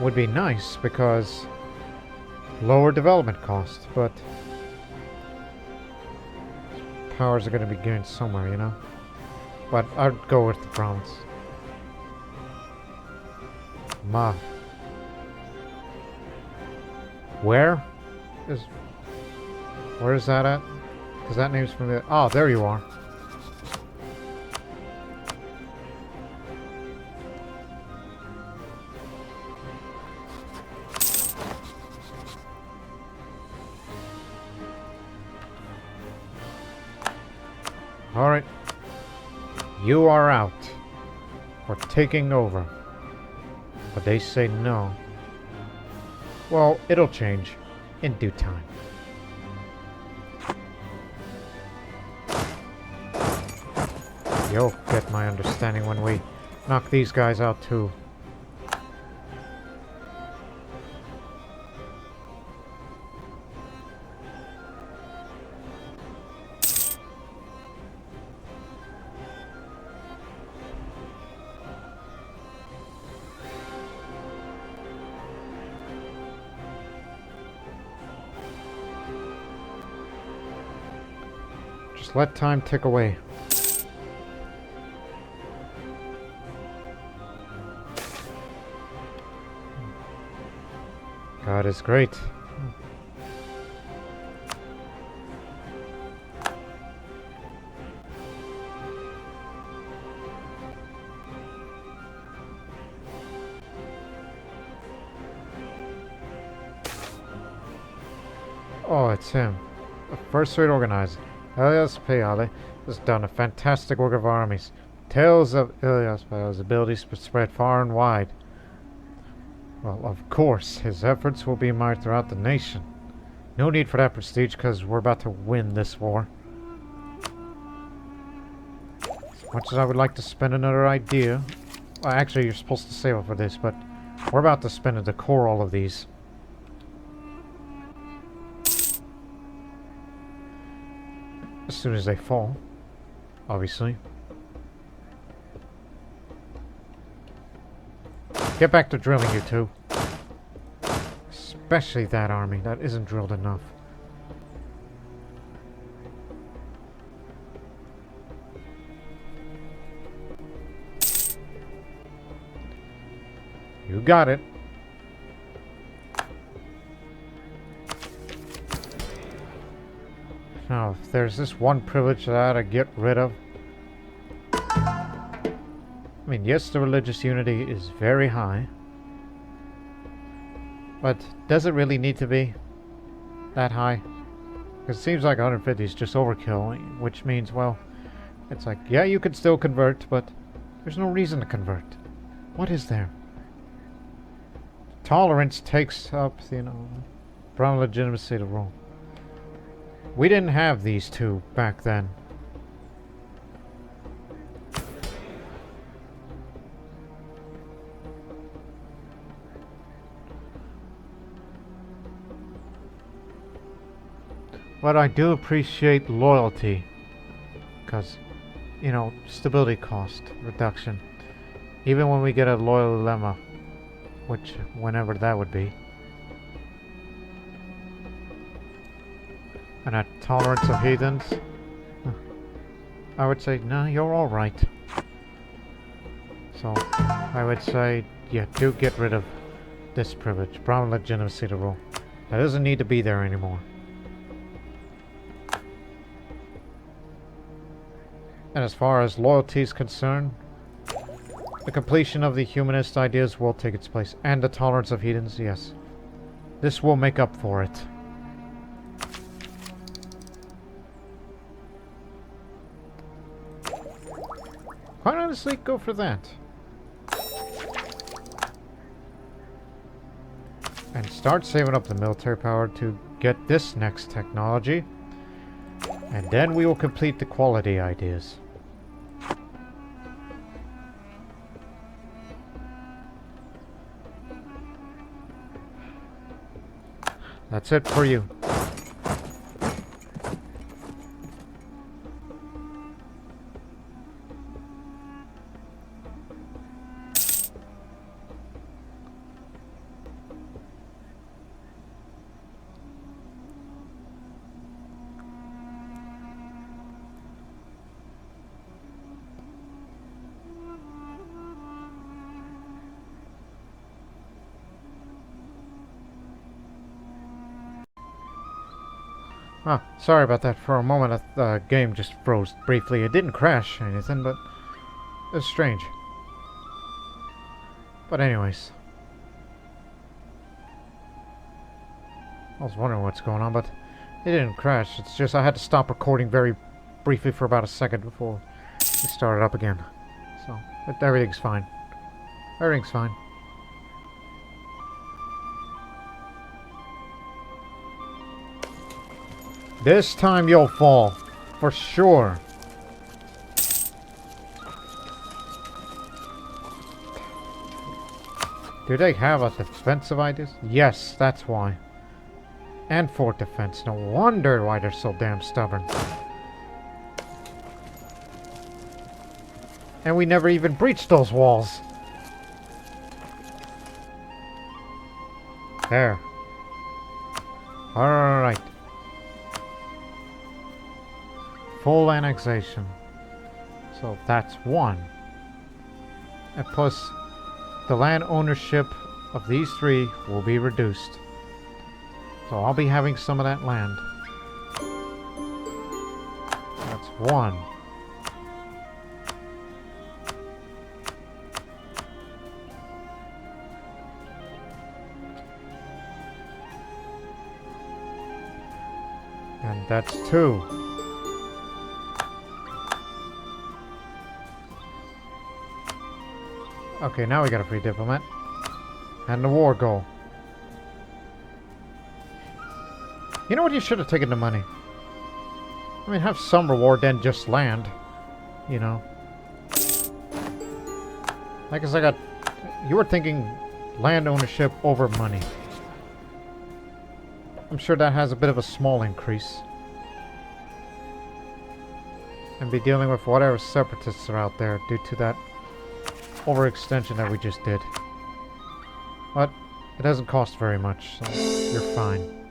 would be nice because lower development cost, but powers are going to be gained somewhere, you know? But I'd go with the province. Ma. Where is that at? Because that name's from the... Oh, there you are. Alright. You are out. We're taking over. But they say no. Well, it'll change in due time. You'll get my understanding when we knock these guys out too. Just let time tick away. God is great. Oh, it's him. A first-rate organizer. Ilyas Payale has done a fantastic work of armies. Tales of Ilyas Payale's abilities spread far and wide. Well, of course, his efforts will be admired throughout the nation. No need for that prestige, because we're about to win this war. As much as I would like to spend another idea... Well, actually, you're supposed to save up for this, but... We're about to spend it to core all of these. As soon as they fall. Obviously. Get back to drilling, you two. Especially that army. That isn't drilled enough. You got it. Now, if there's this one privilege that I ought to get rid of. I mean, yes, the religious unity is very high. But does it really need to be that high? Because it seems like 150 is just overkill, which means, well, it's like, yeah, you could still convert, but there's no reason to convert. What is there? Tolerance takes up, you know, brown legitimacy to rule. We didn't have these two back then. But I do appreciate loyalty, because, you know, stability cost reduction. Even when we get a loyal lemma, which, whenever that would be. And a tolerance of heathens. I would say, no, you're alright. So, I would say, yeah, do get rid of this privilege. Brown legitimacy to rule. That doesn't need to be there anymore. And as far as loyalty is concerned, the completion of the humanist ideas will take its place. And the tolerance of heathens, yes. This will make up for it. Quite honestly, go for that. And start saving up the military power to get this next technology. And then we will complete the quality ideas. That's it for you. Ah, sorry about that. For a moment, the game just froze briefly. It didn't crash or anything, but it was strange. But anyways. I was wondering what's going on, but it didn't crash. It's just I had to stop recording very briefly for about a second before it started up again. So, but everything's fine. Everything's fine. This time you'll fall. For sure. Do they have a defensive ideas? Yes, that's why. And fort defense. No wonder why they're so damn stubborn. And we never even breached those walls. There. Alright. Full annexation. So that's one. And plus, the land ownership of these three will be reduced. So I'll be having some of that land. That's one. And that's two. Okay, now we got a free diplomat. And the war goal. You know what? You should have taken the money. I mean, have some reward, then just land. You know. I guess I got... You were thinking land ownership over money. I'm sure that has a bit of a small increase. And be dealing with whatever separatists are out there due to that overextension that we just did. But it doesn't cost very much, so you're fine.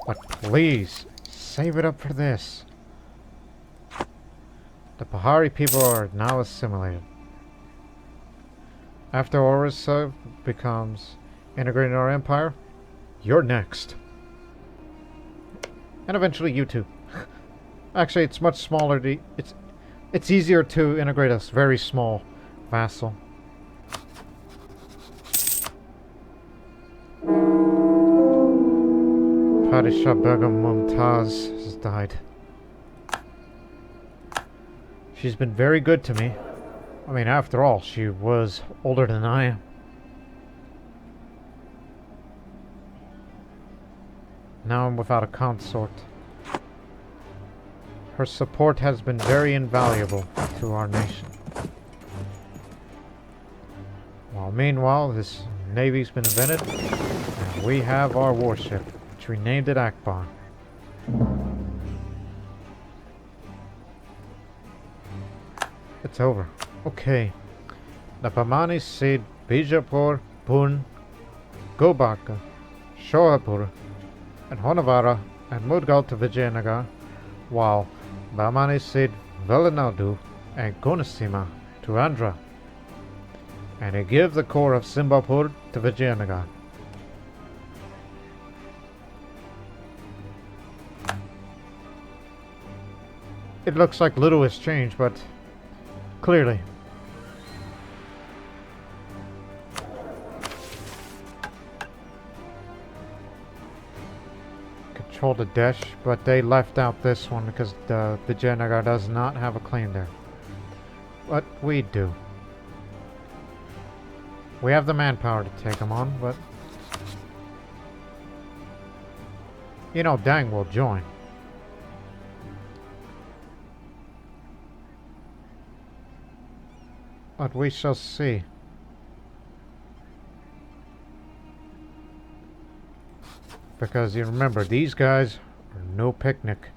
But please, save it up for this. The Bahari people are now assimilated. After Orissa becomes integrated in our empire, you're next. And eventually you too. Actually, it's much smaller. It's easier to integrate a very small vassal. Padishah Begum Mumtaz has died. She's been very good to me. I mean, after all, she was older than I am. Now I'm without a consort. Her support has been very invaluable to our nation. While meanwhile, this navy's been invented, and we have our warship, which we named it Akbar. It's over. Okay. The Bahmani Sid, Bijapur, Pun, Gobaka, Shohapur, and Honavara and Mughal to Vijayanagar, while Bahmani Sid, Velanadu, and Gunasima to Andhra, and he gave the core of Simbapur to Vijayanagar. It looks like little has changed, but clearly. Control the Desh, but they left out this one because the Vijayanagar does not have a claim there. But we do. We have the manpower to take them on, but you know, Dang will join. But we shall see. Because you remember, these guys are no picnic.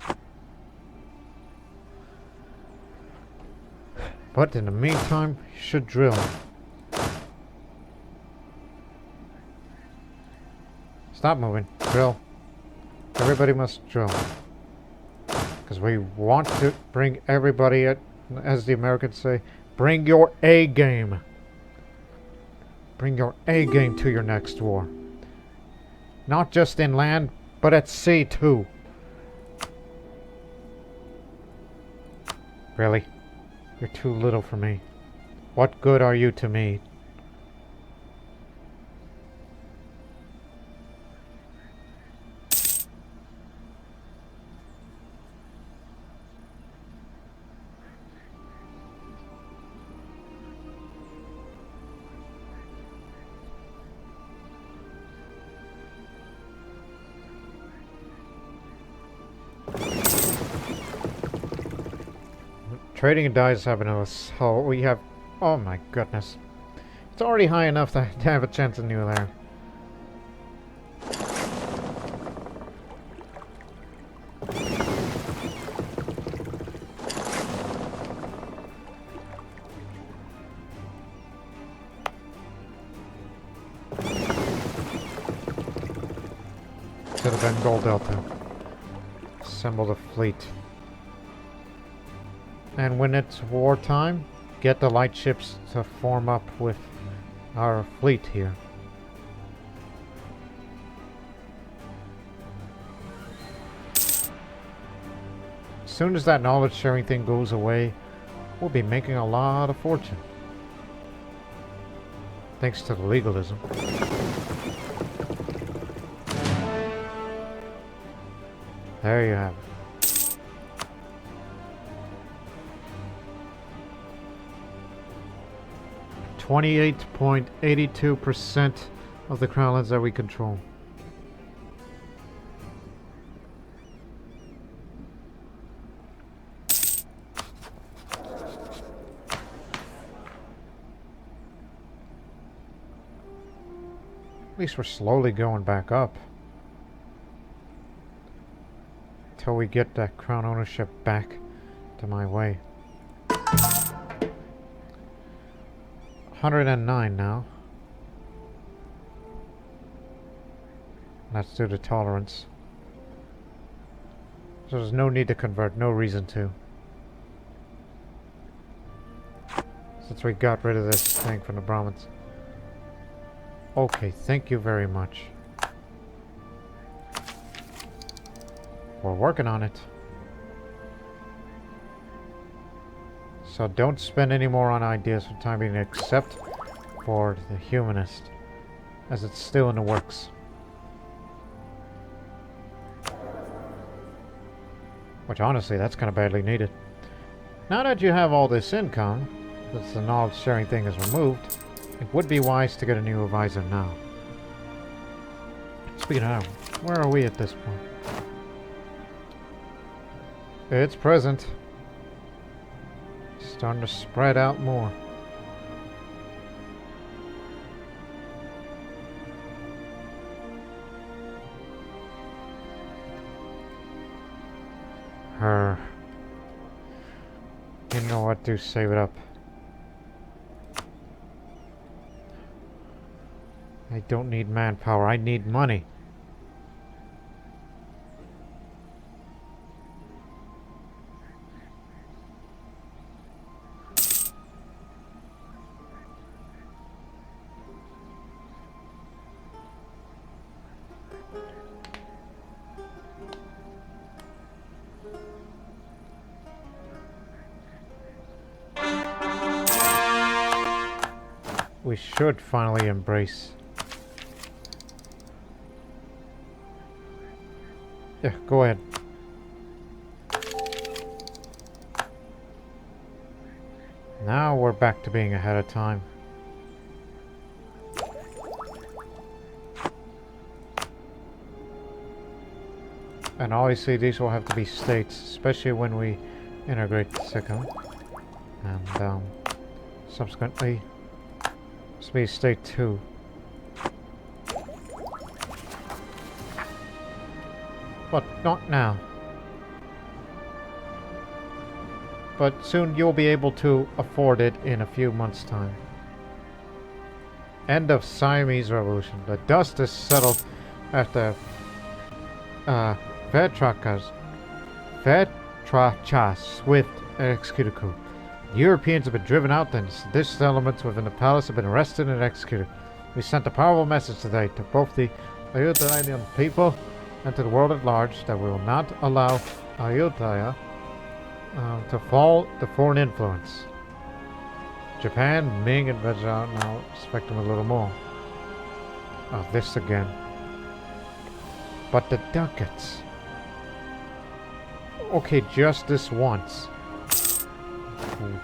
But in the meantime, you should drill. Stop moving. Drill. Everybody must drill. Because we want to bring everybody, as the Americans say, bring your A game. Bring your A game to your next war. Not just in land, but at sea too. Really? You're too little for me. What good are you to me? Trading and dice having us. Oh, we have. Oh my goodness. It's already high enough to have a chance of new there. To the Bengal Delta. Assemble the fleet. And when it's wartime, get the light ships to form up with our fleet here. As soon as that knowledge sharing thing goes away, we'll be making a lot of fortune. Thanks to the legalism. There you have it. 28.82% of the crown lands that we control. At least we're slowly going back up. Until we get that crown ownership back to my way. 109 now. That's due to tolerance. So there's no need to convert, no reason to. Since we got rid of this thing from the Brahmins. Okay, thank you very much. We're working on it. So don't spend any more on ideas for the time being except for the humanist, as it's still in the works. Which honestly, that's kind of badly needed. Now that you have all this income, since the knowledge sharing thing is removed, it would be wise to get a new advisor now. Speaking of that, where are we at this point? It's present. Starting to spread out more. You know what, do save it up. I don't need manpower, I need money. We should finally embrace. Yeah, go ahead. Now we're back to being ahead of time. And obviously these will have to be states, especially when we integrate the second. And subsequently, this will be state 2. But not now. But soon you'll be able to afford it in a few months' time. End of Siamese Revolution. The dust is settled after Vetrachas swift and executed coup. The Europeans have been driven out and seditious elements within the palace have been arrested and executed. We sent a powerful message today to both the Ayuthyayan people and to the world at large that we will not allow Ayutthaya to fall to foreign influence. Japan, Ming, and Vajra now respect them a little more. Oh, this again. But the ducats. Okay, just this once.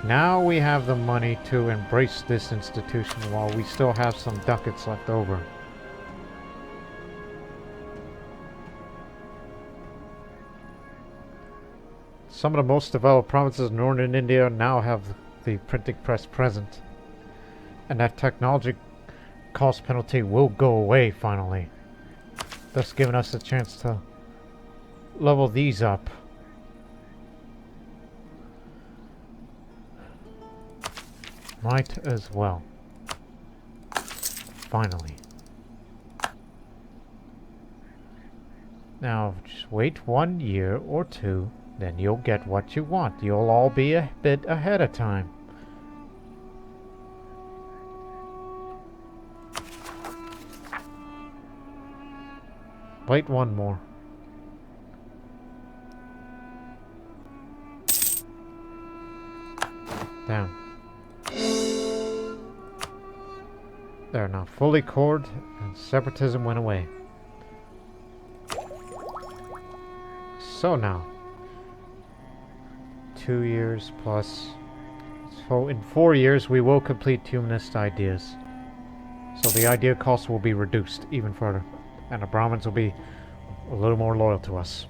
Now we have the money to embrace this institution while we still have some ducats left over. Some of the most developed provinces in northern India now have the printing press present. And that technology cost penalty will go away finally. Thus giving us a chance to level these up. Might as well. Finally. Now, just wait 1 year or 2, then you'll get what you want. You'll all be a bit ahead of time. Wait 1 more. Damn. They're now fully cored, and separatism went away. So now, 2 years plus. So in 4 years, we will complete humanist ideas. So the idea cost will be reduced even further, and the Brahmins will be a little more loyal to us.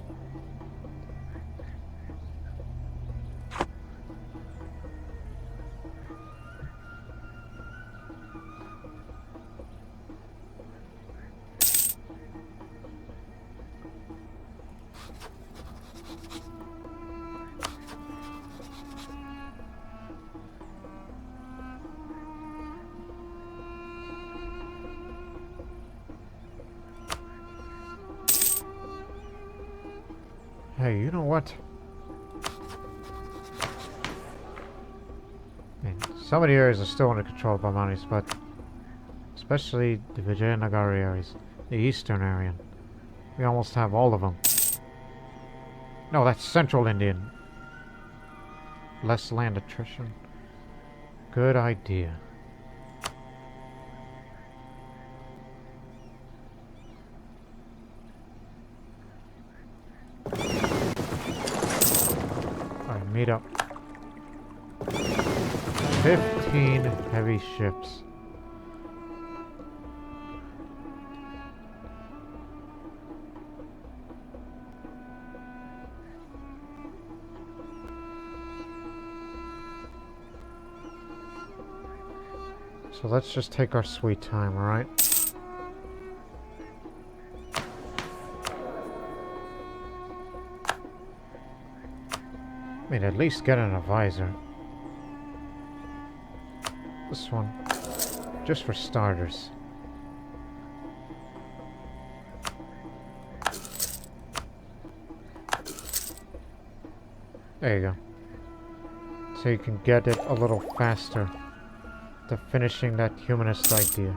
Hey, you know what? I mean, some of the areas are still under control of Bahmanis, but especially the Vijayanagara areas, the eastern area. We almost have all of them. No, that's Central Indian. less land attrition. Good idea. Alright, meet up. 15 heavy ships. So let's just take our sweet time, alright? I mean, at least get an advisor. This one, just for starters. There you go. So you can get it a little faster to finishing that humanist idea.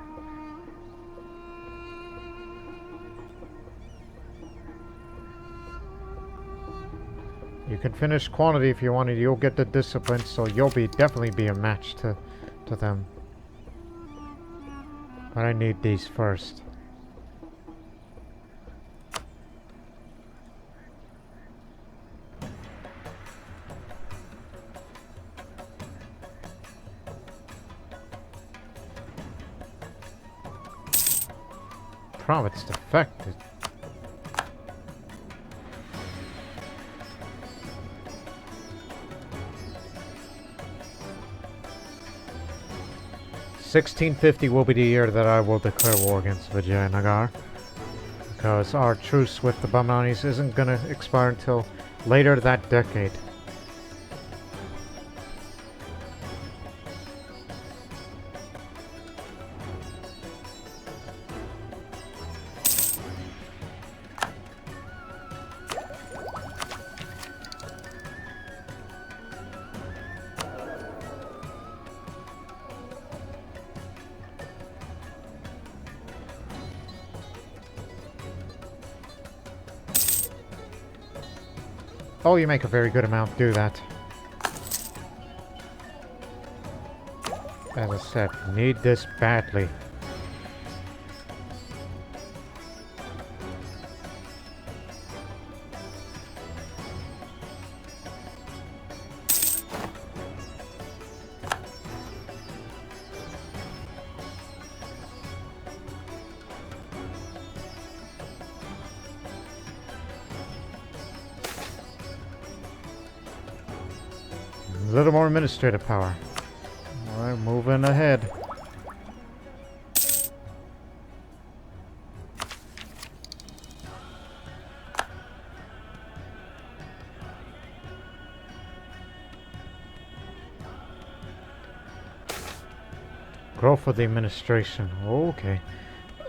You can finish quantity if you wanted. You'll get the discipline, so you'll definitely be a match to them. But I need these first. Province defected. $1650 will be the year that I will declare war against Vijayanagar, because our truce with the Bahmanis isn't going to expire until later that decade. Oh, you make a very good amount do that. As I said, need this badly. A little more administrative power. Alright, moving ahead. Growth of the administration. Okay.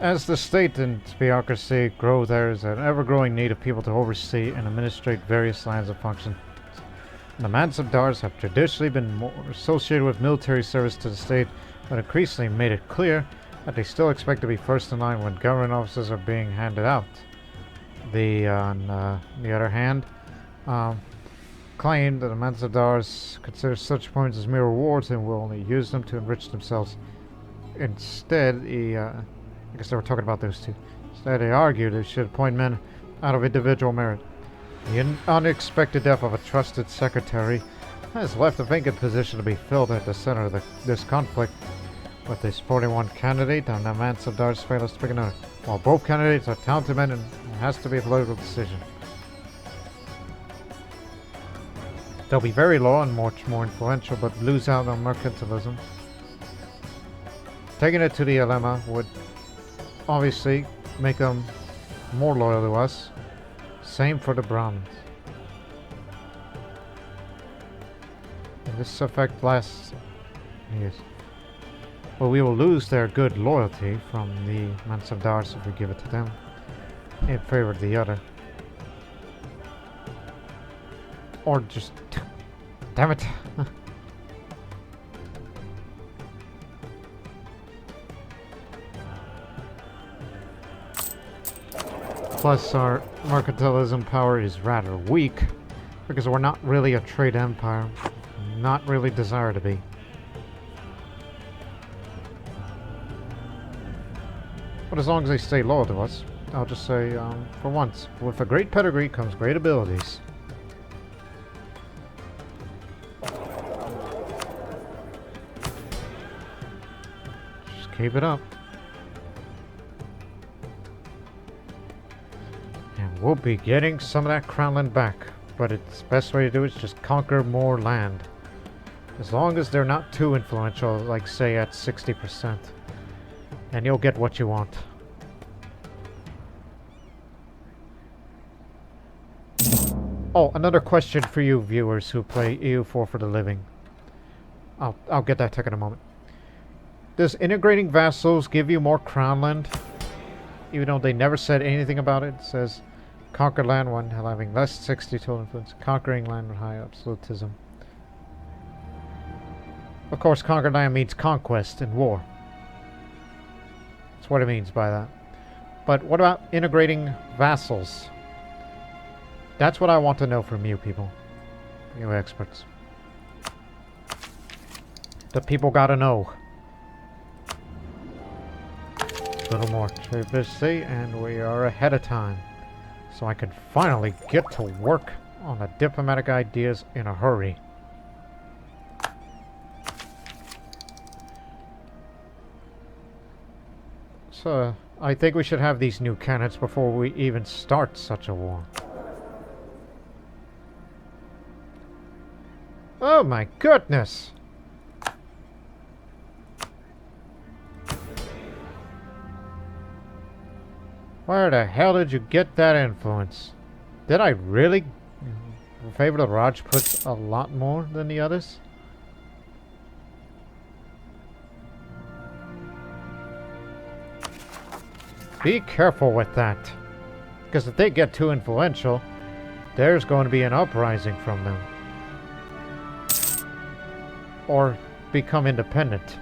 As the state and bureaucracy grow, there is an ever-growing need of people to oversee and administrate various lines of function. The Mansabdars have traditionally been more associated with military service to the state, but increasingly made it clear that they still expect to be first in line when government offices are being handed out. On the other hand, claim that the Mansabdars consider such appointments as mere rewards and will only use them to enrich themselves. Instead, I guess they were talking about those two. Instead, they argued they should appoint men out of individual merit. The unexpected death of a trusted secretary has left a vacant position to be filled at the center of this conflict, with the supporting one candidate and the Mansabdars failures to pick another. While both candidates are talented men, and it has to be a political decision. They'll be very loyal and much more influential, but lose out on mercantilism. Taking it to the Ulema would obviously make them more loyal to us. Same for the Brahmins. And this effect lasts years. But we will lose their good loyalty from the Mansabdars if we give it to them in favor of the other. Or just... damn it! Plus, our mercantilism power is rather weak, because we're not really a trade empire. not really desire to be. But as long as they stay loyal to us, I'll just say, for once, with a great pedigree comes great abilities. Just keep it up. And we'll be getting some of that crown land back. But it's the best way to do it is just conquer more land. As long as they're not too influential, like say at 60%. And you'll get what you want. Oh, another question for you viewers who play EU4 for the living. I'll get that tech in a moment. Does integrating vassals give you more crown land? Even though they never said anything about it, it says conquer land when having less 60 total influence. Conquering land with high absolutism. Of course, conquer land means conquest and war. That's what it means by that. But what about integrating vassals? That's what I want to know from you people. You experts. The people gotta know. A little more trade efficiency, and we are ahead of time. So I can finally get to work on the diplomatic ideas in a hurry. So, I think we should have these new cannons before we even start such a war. Oh my goodness! Where the hell did you get that influence? Did I really favor the Rajputs a lot more than the others? Be careful with that. Because if they get too influential, there's going to be an uprising from them. Or become independent.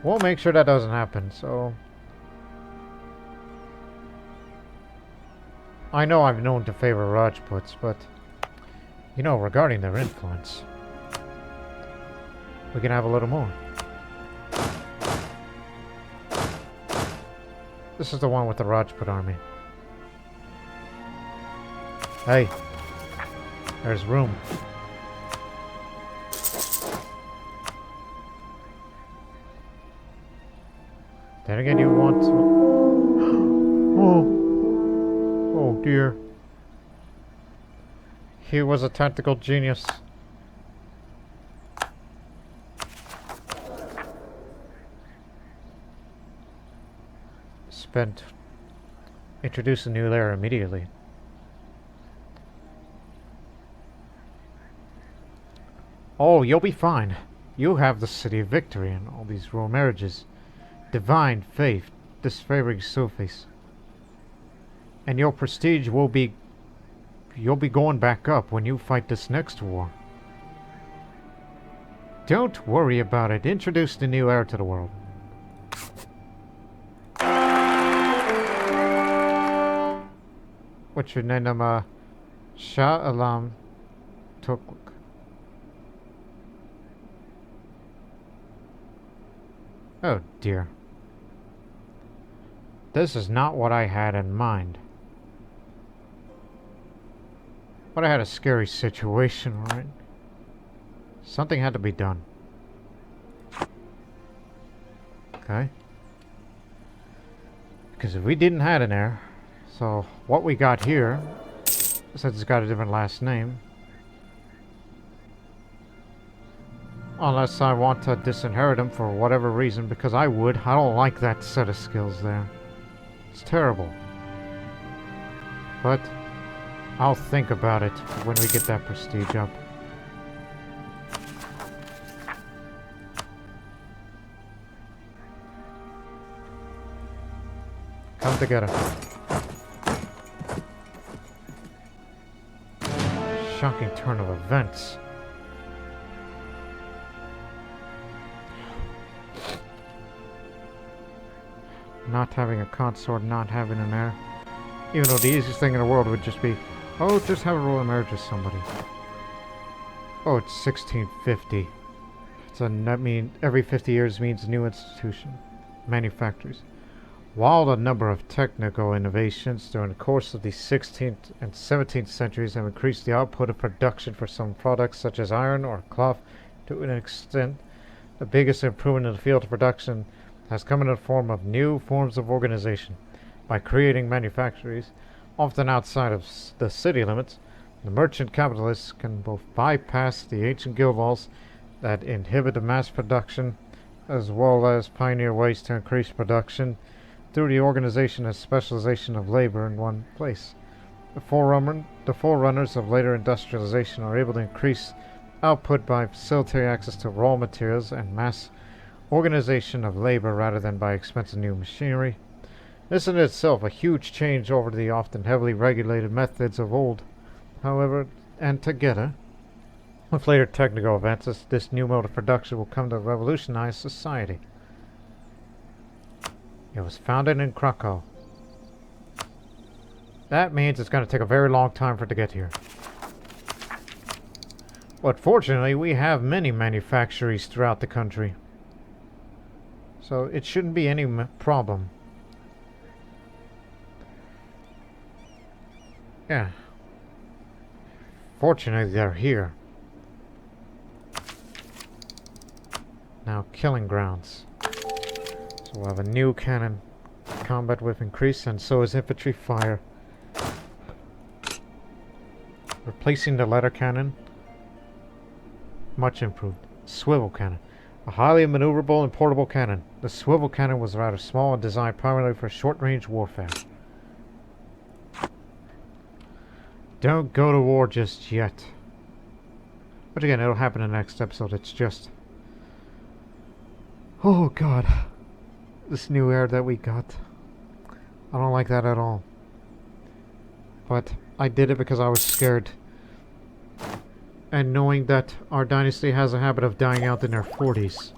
We'll make sure that doesn't happen, so... I know I'm known to favor Rajputs, but... You know, regarding their influence... we can have a little more. This is the one with the Rajput army. Hey. There's room. Then again, you want to... Oh dear. He was a tactical genius. Spent. Introduce a new layer immediately. Oh, you'll be fine. You have the City of Victory and all these royal marriages. Divine faith, disfavoring Sufis. And your prestige will be... You'll be going back up when you fight this next war. Don't worry about it. Introduce the new heir to the world. What's your name? Shah Alam Tughluq. Oh dear. This is not what I had in mind. But I had a scary situation, right? Something had to be done. Okay. Because if we didn't have an heir, so what we got here, since it's got a different last name, unless I want to disinherit him for whatever reason, because I would. I don't like that set of skills there. It's terrible. But I'll think about it when we get that prestige up. Come together. Shocking turn of events. Not having a consort, not having an heir. Even though the easiest thing in the world would just be, oh, just have a royal marriage with somebody. Oh, it's 1650. So that mean every 50 years means new institution, manufacturers. While the number of technical innovations during the course of the 16th and 17th centuries have increased the output of production for some products such as iron or cloth to an extent, the biggest improvement in the field of production has come in the form of new forms of organization. By creating manufactories, often outside of the city limits, the merchant capitalists can both bypass the ancient guild laws that inhibit the mass production, as well as pioneer ways to increase production through the organization and specialization of labor in one place. The forerunners of later industrialization are able to increase output by facilitating access to raw materials and mass organization of labor rather than by expensive new machinery. This in itself a huge change over the often heavily regulated methods of old. However, and together, with later technical advances, this new mode of production will come to revolutionize society. It was founded in Krakow. That means it's going to take a very long time for it to get here. But fortunately, we have many manufactories throughout the country. So it shouldn't be any problem. Yeah. Fortunately, they're here. Now, killing grounds. So we'll have a new cannon. Combat with increase, and so is infantry fire. Replacing the letter cannon. Much improved. Swivel cannon. A highly maneuverable and portable cannon. The swivel cannon was rather small and designed primarily for short-range warfare. Don't go to war just yet. But again, it'll happen in the next episode. It's just... oh god. This new air that we got. I don't like that at all. But I did it because I was scared. And knowing that our dynasty has a habit of dying out in their 40s.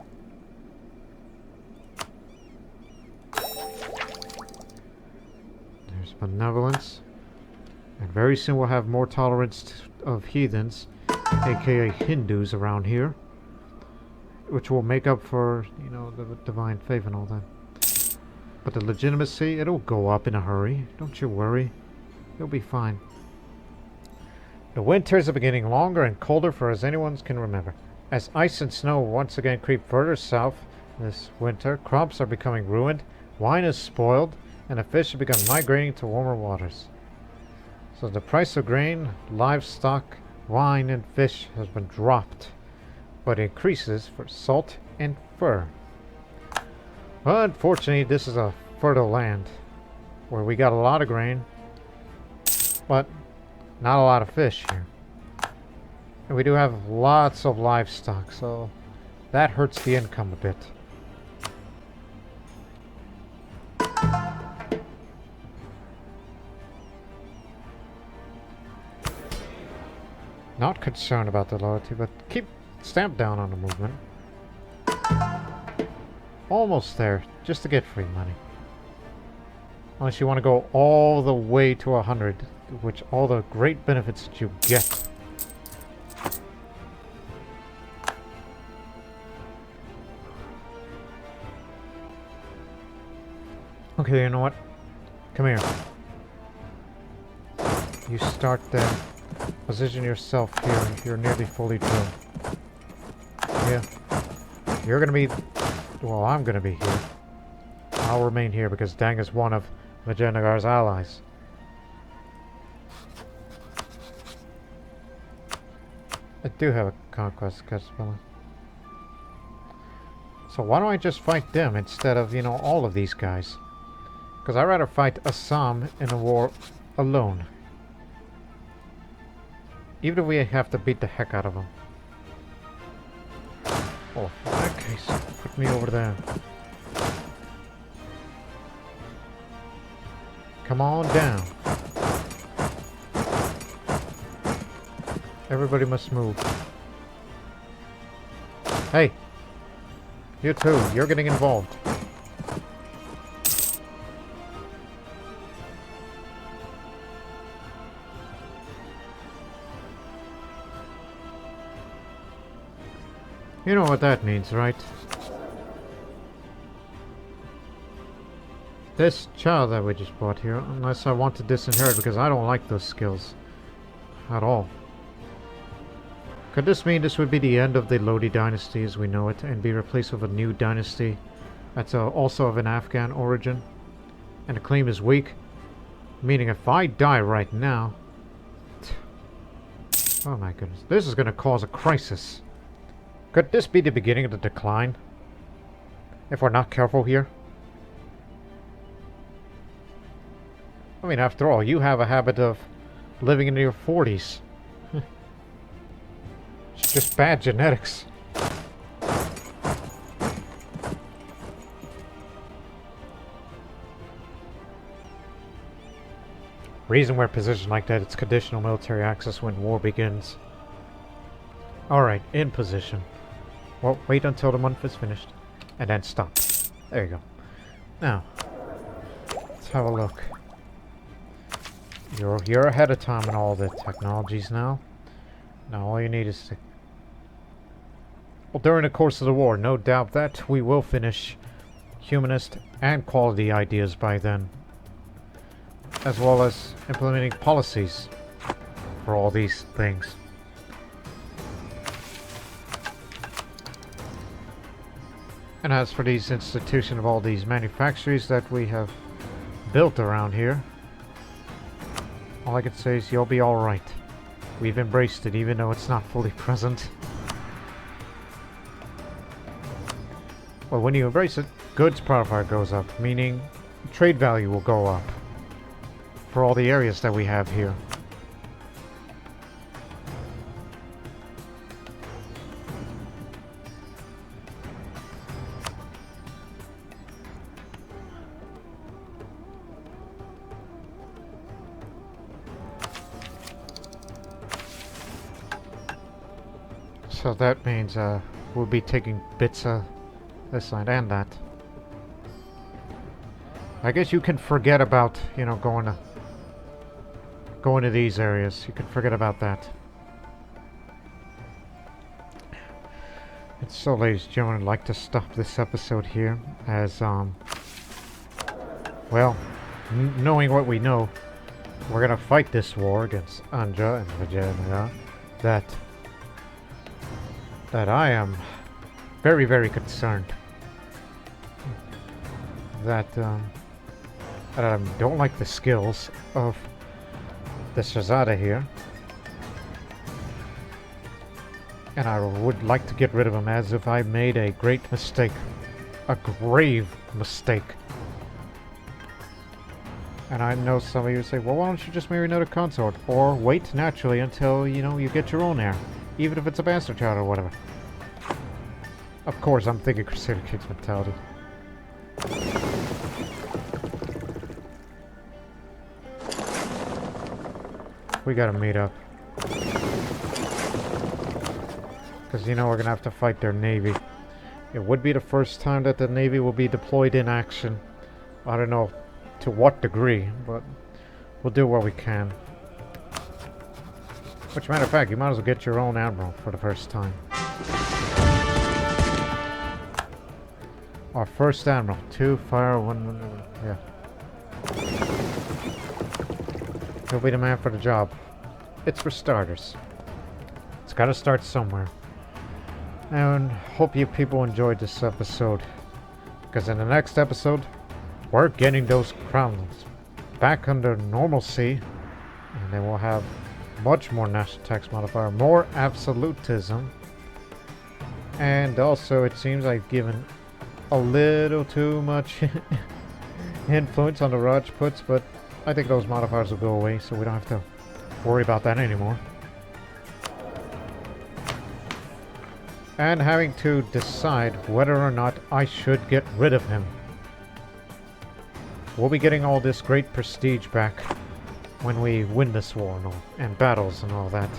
There's benevolence. And very soon we'll have more tolerance of heathens, aka Hindus, around here. Which will make up for, you know, the divine faith and all that. But the legitimacy, it'll go up in a hurry. Don't you worry. It'll be fine. The winters are getting longer and colder for as anyone can remember. As ice and snow once again creep further south this winter, crops are becoming ruined, wine is spoiled, and the fish have begun migrating to warmer waters. So the price of grain, livestock, wine, and fish has been dropped, but increases for salt and fur. Well, unfortunately, this is a fertile land where we got a lot of grain, but not a lot of fish here. And we do have lots of livestock, so that hurts the income a bit. Not concerned about the loyalty, but keep stamp down on the movement. Almost there, just to get free money. Unless you want to go all the way to 100, which all the great benefits that you get. Okay, you know what? Come here. You start there. Position yourself here. You're nearly fully drilled. Yeah. You're gonna be... well, I'm gonna be here. I'll remain here because Dang is one of Vijayanagara's allies. I do have a conquest spell. So why don't I just fight them instead of, you know, all of these guys? Because I'd rather fight Assam in a war alone. Even if we have to beat the heck out of them. Oh, in that case, put me over there. Come on down. Everybody must move. Hey! You too, you're getting involved. You know what that means, right? This child that we just brought here, unless I want to disinherit because I don't like those skills at all. Could this mean this would be the end of the Lodi dynasty as we know it and be replaced with a new dynasty that's also of an Afghan origin? And the claim is weak? Meaning if I die right now... Oh my goodness, this is going to cause a crisis. Could this be the beginning of the decline? If we're not careful here? I mean, after all, you have a habit of living into your 40s. It's just bad genetics. Reason we're positioned like that, it's conditional military access when war begins. Alright, in position. Well, wait until the month is finished, and then stop. There you go. Now, let's have a look. You're ahead of time in all the technologies now. Now all you need is to... Well, during the course of the war, no doubt that we will finish humanist and quality ideas by then. As well as implementing policies for all these things. And as for these institutions of all these manufactories that we have built around here, all I can say is you'll be alright. We've embraced it even though it's not fully present. Well, when you embrace it, goods profile goes up, meaning trade value will go up for all the areas that we have here. So that means we'll be taking bits of this side and that. I guess you can forget about, you know, going to these areas. You can forget about that. And so, ladies and gentlemen, I'd like to stop this episode here as, well, knowing what we know, we're gonna fight this war against Anja and Virginia that I am very, very concerned that I don't like the skills of the Shahzada here, and I would like to get rid of him as if I made a great mistake, a grave mistake. And I know some of you say, well, why don't you just marry another consort, or wait naturally until, you know, you get your own heir, even if it's a bastard child or whatever. Of course, I'm thinking Crusader Kings mentality. We gotta meet up. Because, you know, we're gonna have to fight their navy. It would be the first time that the navy will be deployed in action. I don't know to what degree, but we'll do what we can. Which, matter of fact, you might as well get your own admiral for the first time. Our first admiral. 2 fire, 1... yeah. He'll be the man for the job. It's for starters. It's gotta start somewhere. And hope you people enjoyed this episode. Because in the next episode, we're getting those crowns back under normalcy. And then we'll have much more national tax modifier, more absolutism. And also, it seems I've given a little too much influence on the Rajputs, but I think those modifiers will go away, so we don't have to worry about that anymore. And having to decide whether or not I should get rid of him. We'll be getting all this great prestige back when we win this war and battles and all that.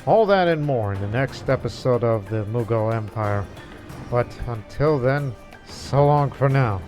All that and more in the next episode of the Mughal Empire. But until then, so long for now.